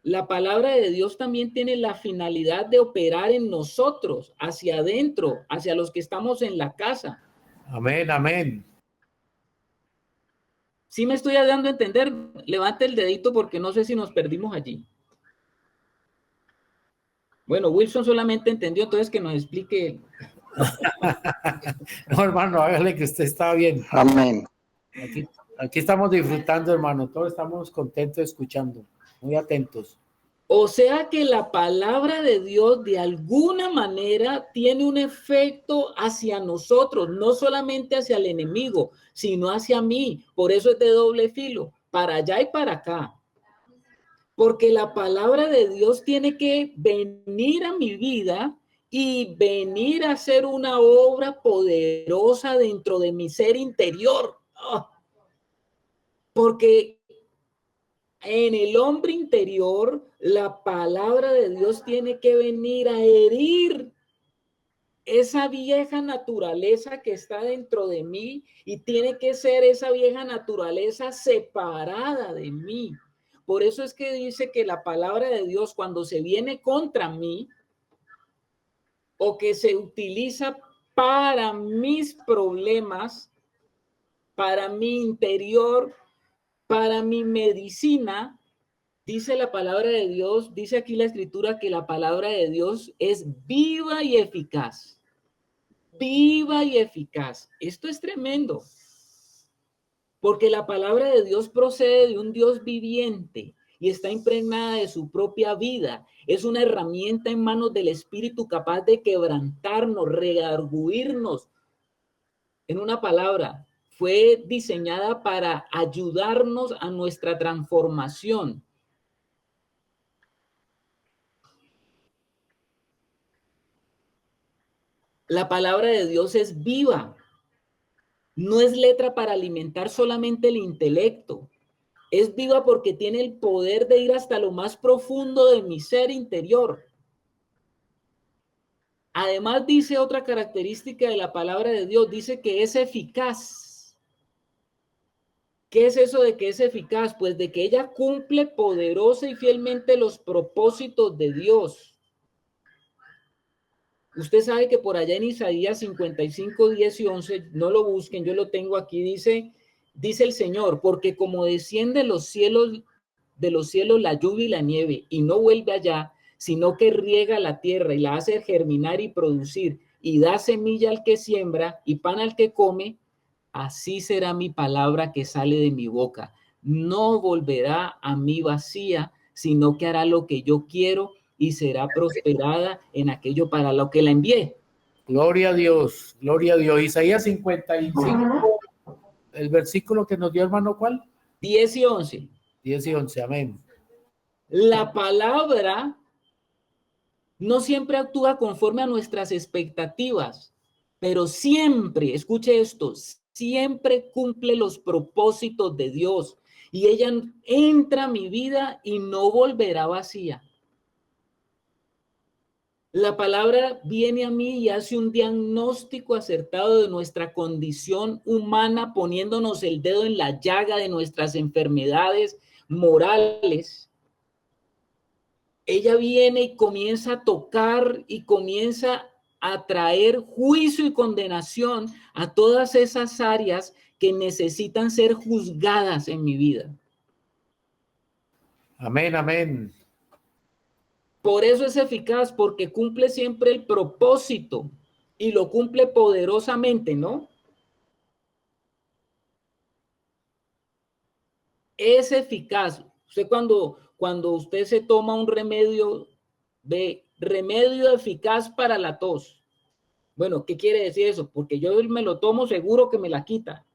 la palabra de Dios también tiene la finalidad de operar en nosotros, hacia adentro, hacia los que estamos en la casa. Amén, amén. ¿Sí me estoy dando a entender? Levante el dedito porque no sé si nos perdimos allí. Bueno, Wilson solamente entendió, entonces que nos explique. No, hermano, hágale que usted está bien. Amén. Aquí estamos disfrutando, hermano. Todos estamos contentos escuchando, muy atentos. O sea que la palabra de Dios de alguna manera tiene un efecto hacia nosotros, no solamente hacia el enemigo, sino hacia mí. Por eso es de doble filo, para allá y para acá. Porque la palabra de Dios tiene que venir a mi vida y venir a hacer una obra poderosa dentro de mi ser interior. Porque en el hombre interior, la palabra de Dios tiene que venir a herir esa vieja naturaleza que está dentro de mí y tiene que ser esa vieja naturaleza separada de mí. Por eso es que dice que la palabra de Dios cuando se viene contra mí o que se utiliza para mis problemas, para mi interior, para mi medicina, dice la palabra de Dios, dice aquí la escritura que la palabra de Dios es viva y eficaz. Viva y eficaz. Esto es tremendo. Porque la palabra de Dios procede de un Dios viviente y está impregnada de su propia vida. Es una herramienta en manos del Espíritu capaz de quebrantarnos, redarguirnos. En una palabra, fue diseñada para ayudarnos a nuestra transformación. La palabra de Dios es viva. No es letra para alimentar solamente el intelecto. Es viva porque tiene el poder de ir hasta lo más profundo de mi ser interior. Además, dice otra característica de la palabra de Dios, dice que es eficaz. ¿Qué es eso de que es eficaz? Pues de que ella cumple poderosa y fielmente los propósitos de Dios. Usted sabe que por allá en Isaías 55, 10 y 11, no lo busquen, yo lo tengo aquí, dice el Señor, porque como desciende de los cielos la lluvia y la nieve, y no vuelve allá, sino que riega la tierra y la hace germinar y producir, y da semilla al que siembra y pan al que come, así será mi palabra que sale de mi boca. No volverá a mí vacía, sino que hará lo que yo quiero y será prosperada en aquello para lo que la envié. Gloria a Dios, gloria a Dios. Isaías 55, el versículo que nos dio, hermano, ¿cuál? 10 y 11. 10 y 11, amén. La palabra no siempre actúa conforme a nuestras expectativas, pero siempre, escuche esto, siempre cumple los propósitos de Dios y ella entra a mi vida y no volverá vacía. La palabra viene a mí y hace un diagnóstico acertado de nuestra condición humana, poniéndonos el dedo en la llaga de nuestras enfermedades morales. Ella viene y comienza a tocar y comienza a traer juicio y condenación a todas esas áreas que necesitan ser juzgadas en mi vida. Amén, amén. Por eso es eficaz, porque cumple siempre el propósito y lo cumple poderosamente, ¿no? Es eficaz. Usted cuando usted se toma un remedio, ve remedio eficaz para la tos. Bueno, ¿qué quiere decir eso? Porque yo me lo tomo seguro que me la quita.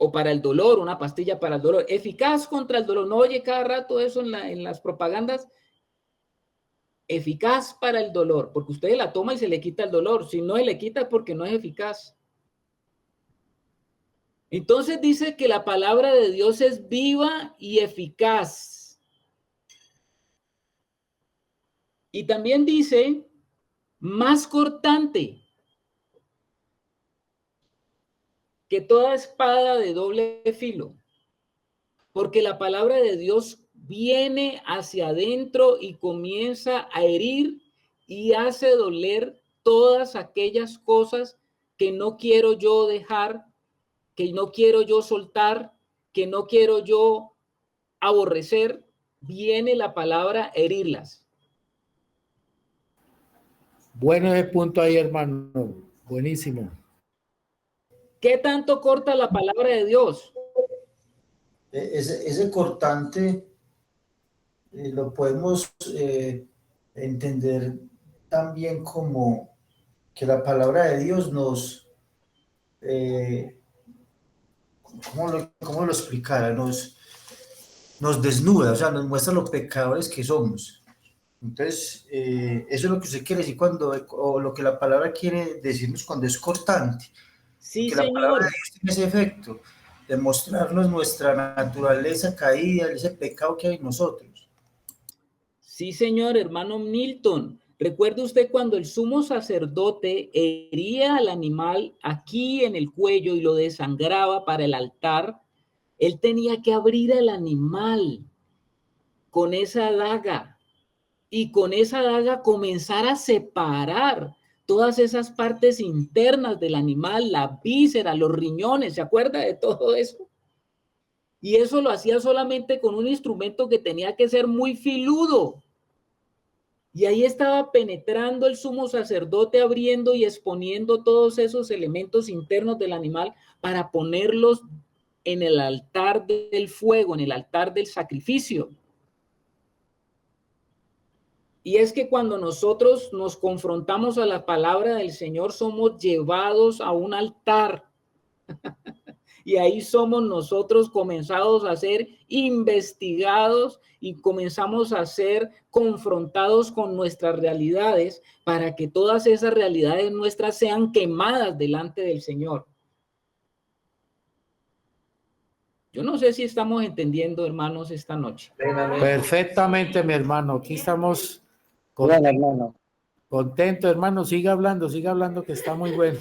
o para el dolor, una pastilla para el dolor, eficaz contra el dolor. No oye cada rato eso en las propagandas. Eficaz para el dolor, porque usted la toma y se le quita el dolor. Si no se le quita es porque no es eficaz. Entonces dice que la palabra de Dios es viva y eficaz. Y también dice más cortante que toda espada de doble filo, porque la palabra de Dios viene hacia adentro y comienza a herir y hace doler todas aquellas cosas que no quiero yo dejar, que no quiero yo soltar, que no quiero yo aborrecer. Viene la palabra a herirlas. Bueno ese punto ahí, hermano. Buenísimo. ¿Qué tanto corta la palabra de Dios? Ese cortante lo podemos entender también como que la palabra de Dios nos, ¿cómo lo explicara? Nos desnuda, o sea, nos muestra los pecadores que somos. Entonces, eso es lo que usted quiere decir o lo que la palabra quiere decirnos cuando es cortante. Sí, Que la palabra de señor. Dios tiene ese efecto de mostrarnos nuestra naturaleza caída, ese pecado que hay en nosotros. Sí, señor, hermano Milton. ¿Recuerda usted cuando el sumo sacerdote hería al animal aquí en el cuello y lo desangraba para el altar? Él tenía que abrir el animal con esa daga y con esa daga comenzar a separar todas esas partes internas del animal, la víscera, los riñones. ¿Se acuerda de todo eso? Y eso lo hacía solamente con un instrumento que tenía que ser muy filudo. Y ahí estaba penetrando el sumo sacerdote, abriendo y exponiendo todos esos elementos internos del animal para ponerlos en el altar del fuego, en el altar del sacrificio. Y es que cuando nosotros nos confrontamos a la palabra del Señor, somos llevados a un altar. Y ahí somos nosotros comenzados a ser investigados y comenzamos a ser confrontados con nuestras realidades para que todas esas realidades nuestras sean quemadas delante del Señor. Yo no sé si estamos entendiendo, hermanos, esta noche. Perfectamente, mi hermano. Aquí estamos Bueno, hermano. contentos, hermano. Siga hablando, que está muy bueno.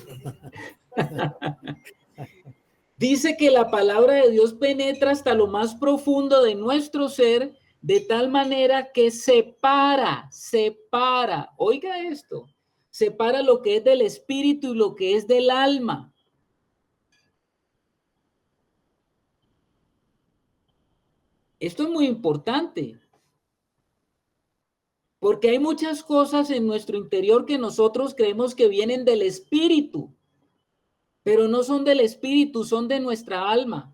Dice que la palabra de Dios penetra hasta lo más profundo de nuestro ser, de tal manera que separa, oiga esto, separa lo que es del espíritu y lo que es del alma. Esto es muy importante, porque hay muchas cosas en nuestro interior que nosotros creemos que vienen del espíritu, pero no son del espíritu, son de nuestra alma.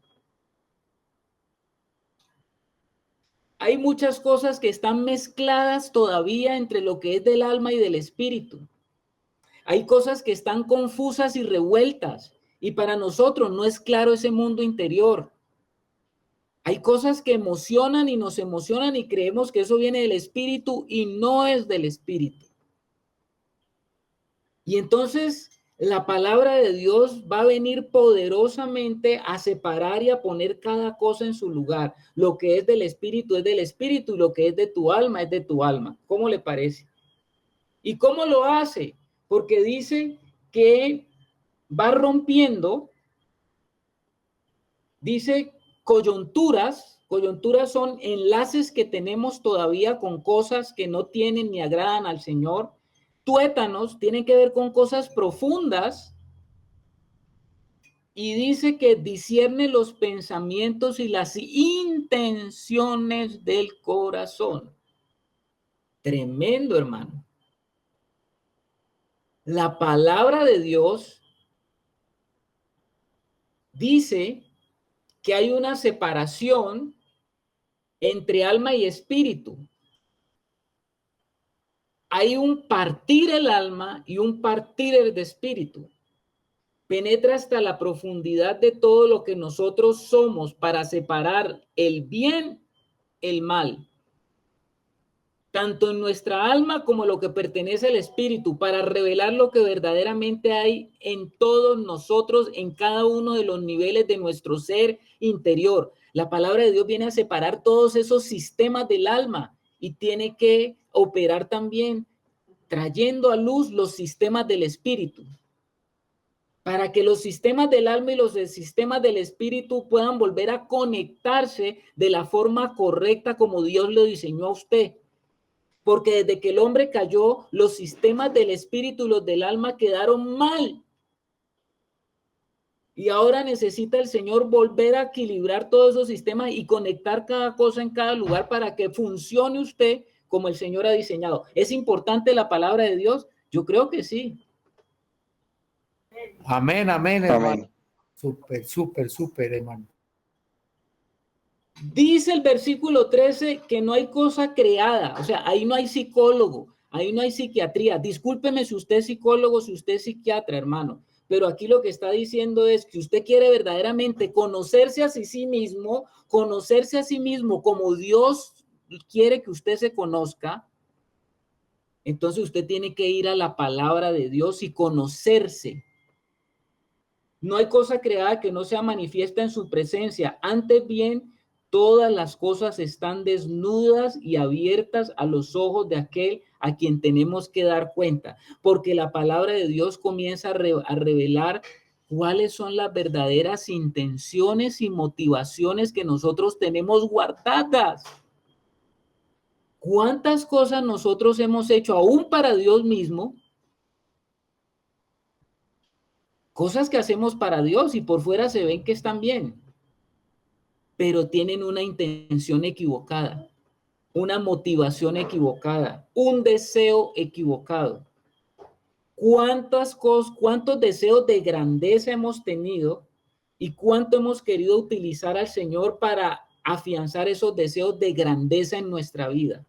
Hay muchas cosas que están mezcladas todavía entre lo que es del alma y del espíritu. Hay cosas que están confusas y revueltas, y para nosotros no es claro ese mundo interior. Hay cosas que emocionan y nos emocionan y creemos que eso viene del espíritu y no es del espíritu. Y entonces la palabra de Dios va a venir poderosamente a separar y a poner cada cosa en su lugar. Lo que es del espíritu es del espíritu y lo que es de tu alma es de tu alma. ¿Cómo le parece? ¿Y cómo lo hace? Porque dice que va rompiendo, dice coyunturas. Coyunturas son enlaces que tenemos todavía con cosas que no tienen ni agradan al Señor. Tuétanos tienen que ver con cosas profundas. Y dice que discierne los pensamientos y las intenciones del corazón. Tremendo, hermano. La palabra de Dios dice que hay una separación entre alma y espíritu. Hay un partir el alma y un partir el de espíritu. penetra hasta la profundidad de todo lo que nosotros somos para separar el bien, el mal, tanto en nuestra alma como lo que pertenece al espíritu, para revelar lo que verdaderamente hay en todos nosotros, en cada uno de los niveles de nuestro ser interior. La palabra de Dios viene a separar todos esos sistemas del alma y tiene que operar también trayendo a luz los sistemas del espíritu, para que los sistemas del alma y los sistemas del espíritu puedan volver a conectarse de la forma correcta como Dios lo diseñó a usted. Porque desde que el hombre cayó, los sistemas del espíritu y los del alma quedaron mal. Y ahora necesita el Señor volver a equilibrar todos esos sistemas y conectar cada cosa en cada lugar para que funcione usted como el Señor ha diseñado. ¿Es importante la palabra de Dios? Yo creo que sí. Amén, amén, hermano. Amén. Súper, súper, súper, hermano. Dice el versículo 13 que no hay cosa creada, o sea, ahí no hay psicólogo, ahí no hay psiquiatría. Discúlpeme si usted es psicólogo, si usted es psiquiatra, hermano, pero aquí lo que está diciendo es que usted quiere verdaderamente conocerse a sí mismo, conocerse a sí mismo como Dios quiere que usted se conozca. Entonces usted tiene que ir a la palabra de Dios y conocerse. No hay cosa creada que no sea manifiesta en su presencia. Antes bien, todas las cosas están desnudas y abiertas a los ojos de aquel a quien tenemos que dar cuenta, porque la palabra de Dios comienza a revelar cuáles son las verdaderas intenciones y motivaciones que nosotros tenemos guardadas. ¿Cuántas cosas nosotros hemos hecho aún para Dios mismo? Cosas que hacemos para Dios y por fuera se ven que están bien, pero tienen una intención equivocada, una motivación equivocada, un deseo equivocado. ¿Cuántos deseos de grandeza hemos tenido y cuánto hemos querido utilizar al Señor para afianzar esos deseos de grandeza en nuestra vida?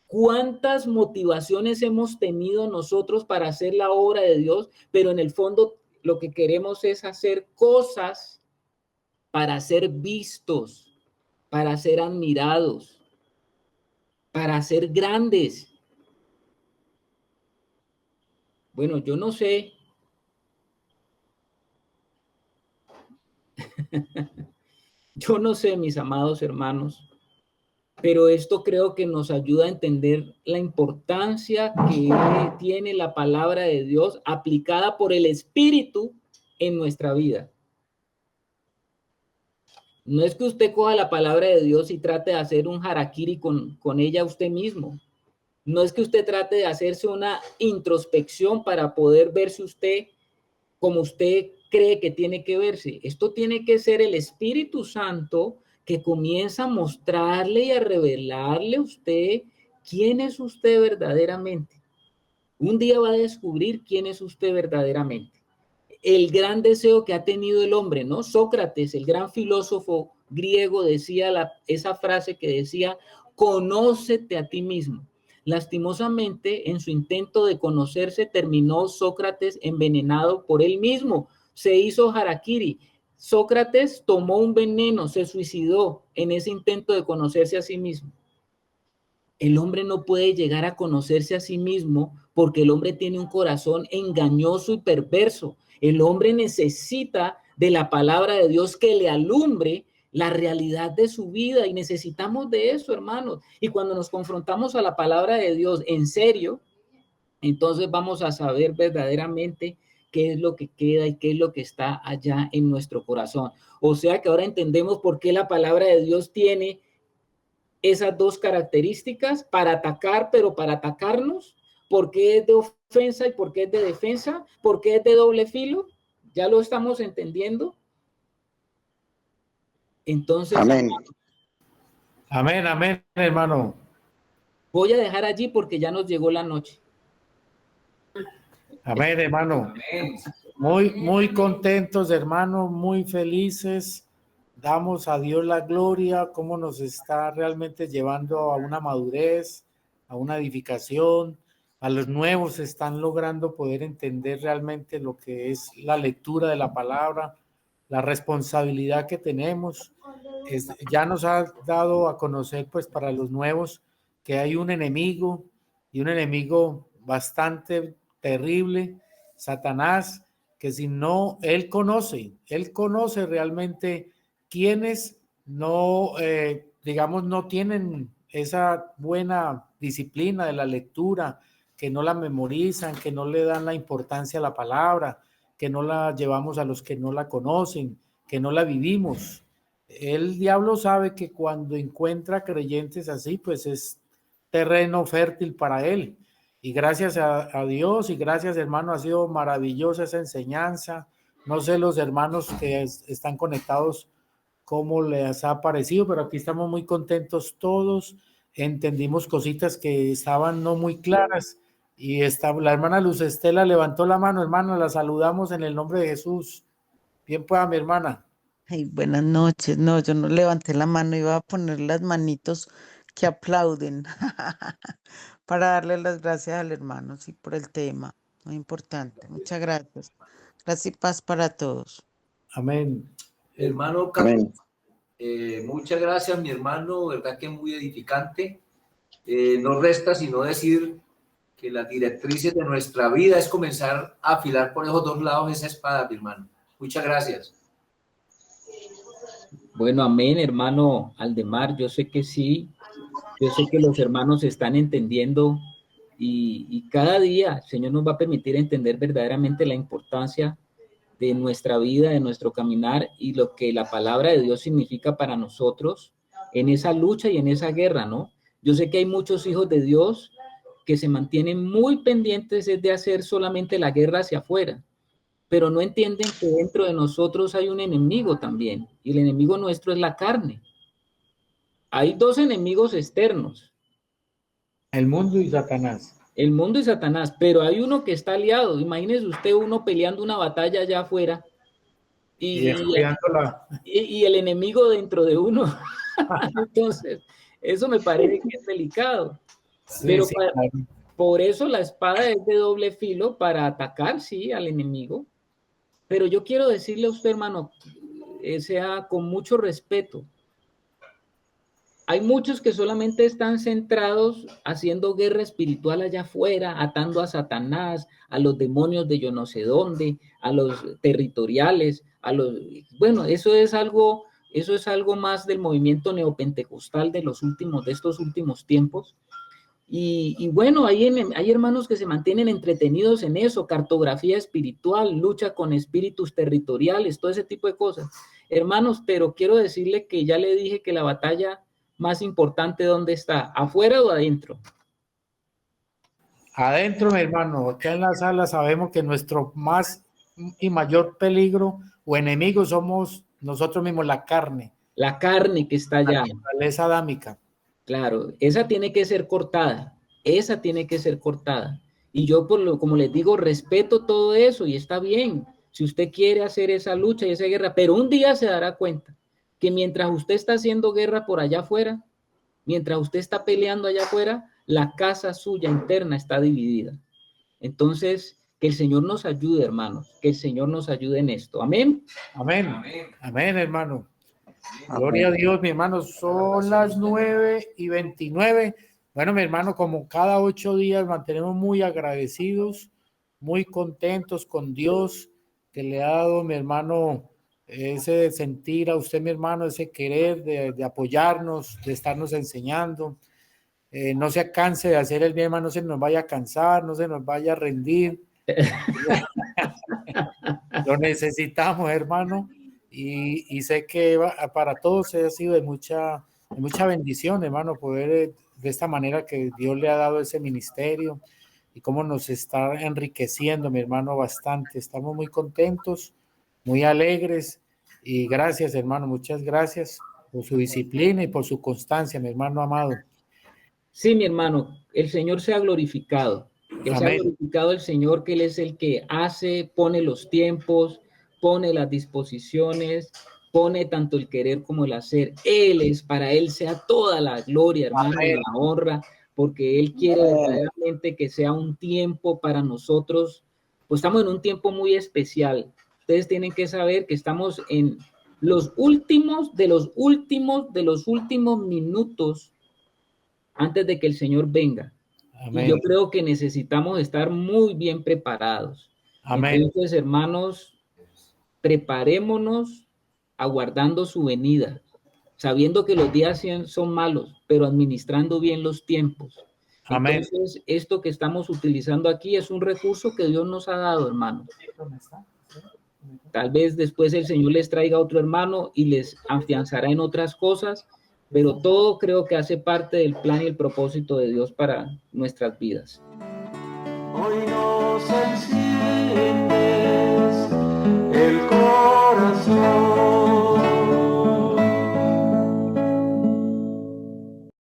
¿Cuántas motivaciones hemos tenido nosotros para hacer la obra de Dios, pero en el fondo lo que queremos es hacer cosas para ser vistos, para ser admirados, para ser grandes? Bueno, yo no sé. Yo no sé, mis amados hermanos, pero esto creo que nos ayuda a entender la importancia que tiene la palabra de Dios aplicada por el Espíritu en nuestra vida. No es que usted coja la palabra de Dios y trate de hacer un harakiri con ella usted mismo. No es que usted trate de hacerse una introspección para poder verse usted como usted cree que tiene que verse. Esto tiene que ser el Espíritu Santo que comienza a mostrarle y a revelarle a usted quién es usted verdaderamente. Un día va a descubrir quién es usted verdaderamente. El gran deseo que ha tenido el hombre, ¿no? Sócrates, el gran filósofo griego, decía esa frase que decía: conócete a ti mismo. Lastimosamente, en su intento de conocerse, terminó Sócrates envenenado por él mismo. Se hizo harakiri. Sócrates tomó un veneno, se suicidó en ese intento de conocerse a sí mismo. El hombre no puede llegar a conocerse a sí mismo porque el hombre tiene un corazón engañoso y perverso. El hombre necesita de la palabra de Dios que le alumbre la realidad de su vida y necesitamos de eso, hermanos. Y cuando nos confrontamos a la palabra de Dios en serio, entonces vamos a saber verdaderamente qué es lo que queda y qué es lo que está allá en nuestro corazón. O sea que ahora entendemos por qué la palabra de Dios tiene esas dos características: para atacar, pero para atacarnos. ¿Por qué es de ofensa y por qué es de defensa? ¿Por qué es de doble filo? ¿Ya lo estamos entendiendo? Entonces, Amén. Amén, amén, hermano. voy a dejar allí porque ya nos llegó la noche. Amén, hermano. Amén. Muy contentos, hermano, muy felices. Damos a Dios la gloria, cómo nos está realmente llevando a una madurez, a una edificación, a los nuevos están logrando poder entender realmente lo que es la lectura de la palabra, la responsabilidad que tenemos. Ya nos ha dado a conocer, pues, para los nuevos, que hay un enemigo, y un enemigo bastante terrible, Satanás, que si no, él conoce realmente quienes no, digamos, no tienen esa buena disciplina de la lectura, que no la memorizan, que no le dan la importancia a la palabra, que no la llevamos a los que no la conocen, que no la vivimos. El diablo sabe que cuando encuentra creyentes así, pues es terreno fértil para él. Y gracias a Dios y gracias, hermano, ha sido maravillosa esa enseñanza. No sé los hermanos que están conectados cómo les ha parecido, pero aquí estamos muy contentos todos. Entendimos cositas que estaban no muy claras. Y la hermana Luz Estela levantó la mano, hermana, la saludamos en el nombre de Jesús. Bien pueda, mi hermana. Ay, buenas noches. No, yo no levanté la mano, iba a poner las manitos que aplauden para darle las gracias al hermano, sí, por el tema. Muy importante. Muchas gracias. Gracias y paz para todos. Amén. Hermano Carlos, Amén. muchas gracias, mi hermano, verdad que muy edificante. No resta sino decir que las directrices de nuestra vida es comenzar a afilar por esos dos lados esa espada, mi hermano. Muchas gracias. Bueno, amén, hermano Aldemar, yo sé que sí, yo sé que los hermanos están entendiendo y cada día el Señor nos va a permitir entender verdaderamente la importancia de nuestra vida, de nuestro caminar y lo que la palabra de Dios significa para nosotros en esa lucha y en esa guerra, ¿no? Yo sé que hay muchos hijos de Dios que se mantienen muy pendientes de hacer solamente la guerra hacia afuera, pero no entienden que dentro de nosotros hay un enemigo también, y el enemigo nuestro es la carne. Hay dos enemigos externos, El mundo y Satanás. el mundo y Satanás, pero hay uno que está aliado. Imagínese usted uno peleando una batalla allá afuera y el enemigo dentro de uno. Entonces, eso me parece que es delicado. Sí, Pero sí, claro. por eso la espada es de doble filo para atacar, sí, al enemigo. Pero yo quiero decirle a usted, hermano, sea con mucho respeto. Hay muchos que solamente están centrados haciendo guerra espiritual allá afuera, atando a Satanás, a los demonios de yo no sé dónde, a los territoriales, bueno, eso es algo más del movimiento neopentecostal de estos últimos tiempos. Y bueno, hay hermanos que se mantienen entretenidos en eso, cartografía espiritual, lucha con espíritus territoriales, todo ese tipo de cosas. Hermanos, pero quiero decirle que ya le dije que la batalla más importante, ¿dónde está? ¿Afuera o adentro? Adentro, mi hermano, acá en la sala sabemos que nuestro más y mayor peligro o enemigo somos nosotros mismos, la carne. La carne que está allá. La naturaleza adámica. Claro, esa tiene que ser cortada, esa tiene que ser cortada. Y yo, como les digo, respeto todo eso y está bien. Si usted quiere hacer esa lucha y esa guerra, pero un día se dará cuenta que mientras usted está haciendo guerra por allá afuera, mientras usted está peleando allá afuera, la casa suya interna está dividida. Entonces, que el Señor nos ayude, hermanos, que el Señor nos ayude en esto. Amén. Amén. Amén, hermano. Gloria a Dios, mi hermano. Son las 9:29. Bueno, mi hermano, como cada 8 días mantenemos muy agradecidos, muy contentos con Dios que le ha dado, mi hermano, ese sentir a usted, mi hermano, ese querer de apoyarnos, de estarnos enseñando. No se canse de hacer el bien, hermano, no se nos vaya a cansar, no se nos vaya a rendir. Lo necesitamos, hermano. Y sé que para todos ha sido de mucha bendición, hermano, poder de esta manera que Dios le ha dado ese ministerio y cómo nos está enriqueciendo, mi hermano, bastante. Estamos muy contentos, muy alegres y gracias, hermano, muchas gracias por su disciplina y por su constancia, mi hermano amado. Sí, mi hermano, el Señor sea glorificado. Que sea Amén. glorificado el Señor, que Él es el que hace, pone los tiempos, pone las disposiciones, pone tanto el querer como el hacer. Él es, para Él sea toda la gloria, hermano, y la honra, porque Él quiere verdaderamente que sea un tiempo para nosotros. Pues estamos en un tiempo muy especial. Ustedes tienen que saber que estamos en los últimos de los últimos minutos antes de que el Señor venga. Amén. Y yo creo que necesitamos estar muy bien preparados. Amén. Entonces, hermanos, preparémonos aguardando su venida, sabiendo que los días son malos, pero administrando bien los tiempos. Amén. Entonces, esto que estamos utilizando aquí es un recurso que Dios nos ha dado, hermanos. Tal vez después el Señor les traiga otro hermano y les afianzará en otras cosas, pero todo creo que hace parte del plan y el propósito de Dios para nuestras vidas. Hoy nos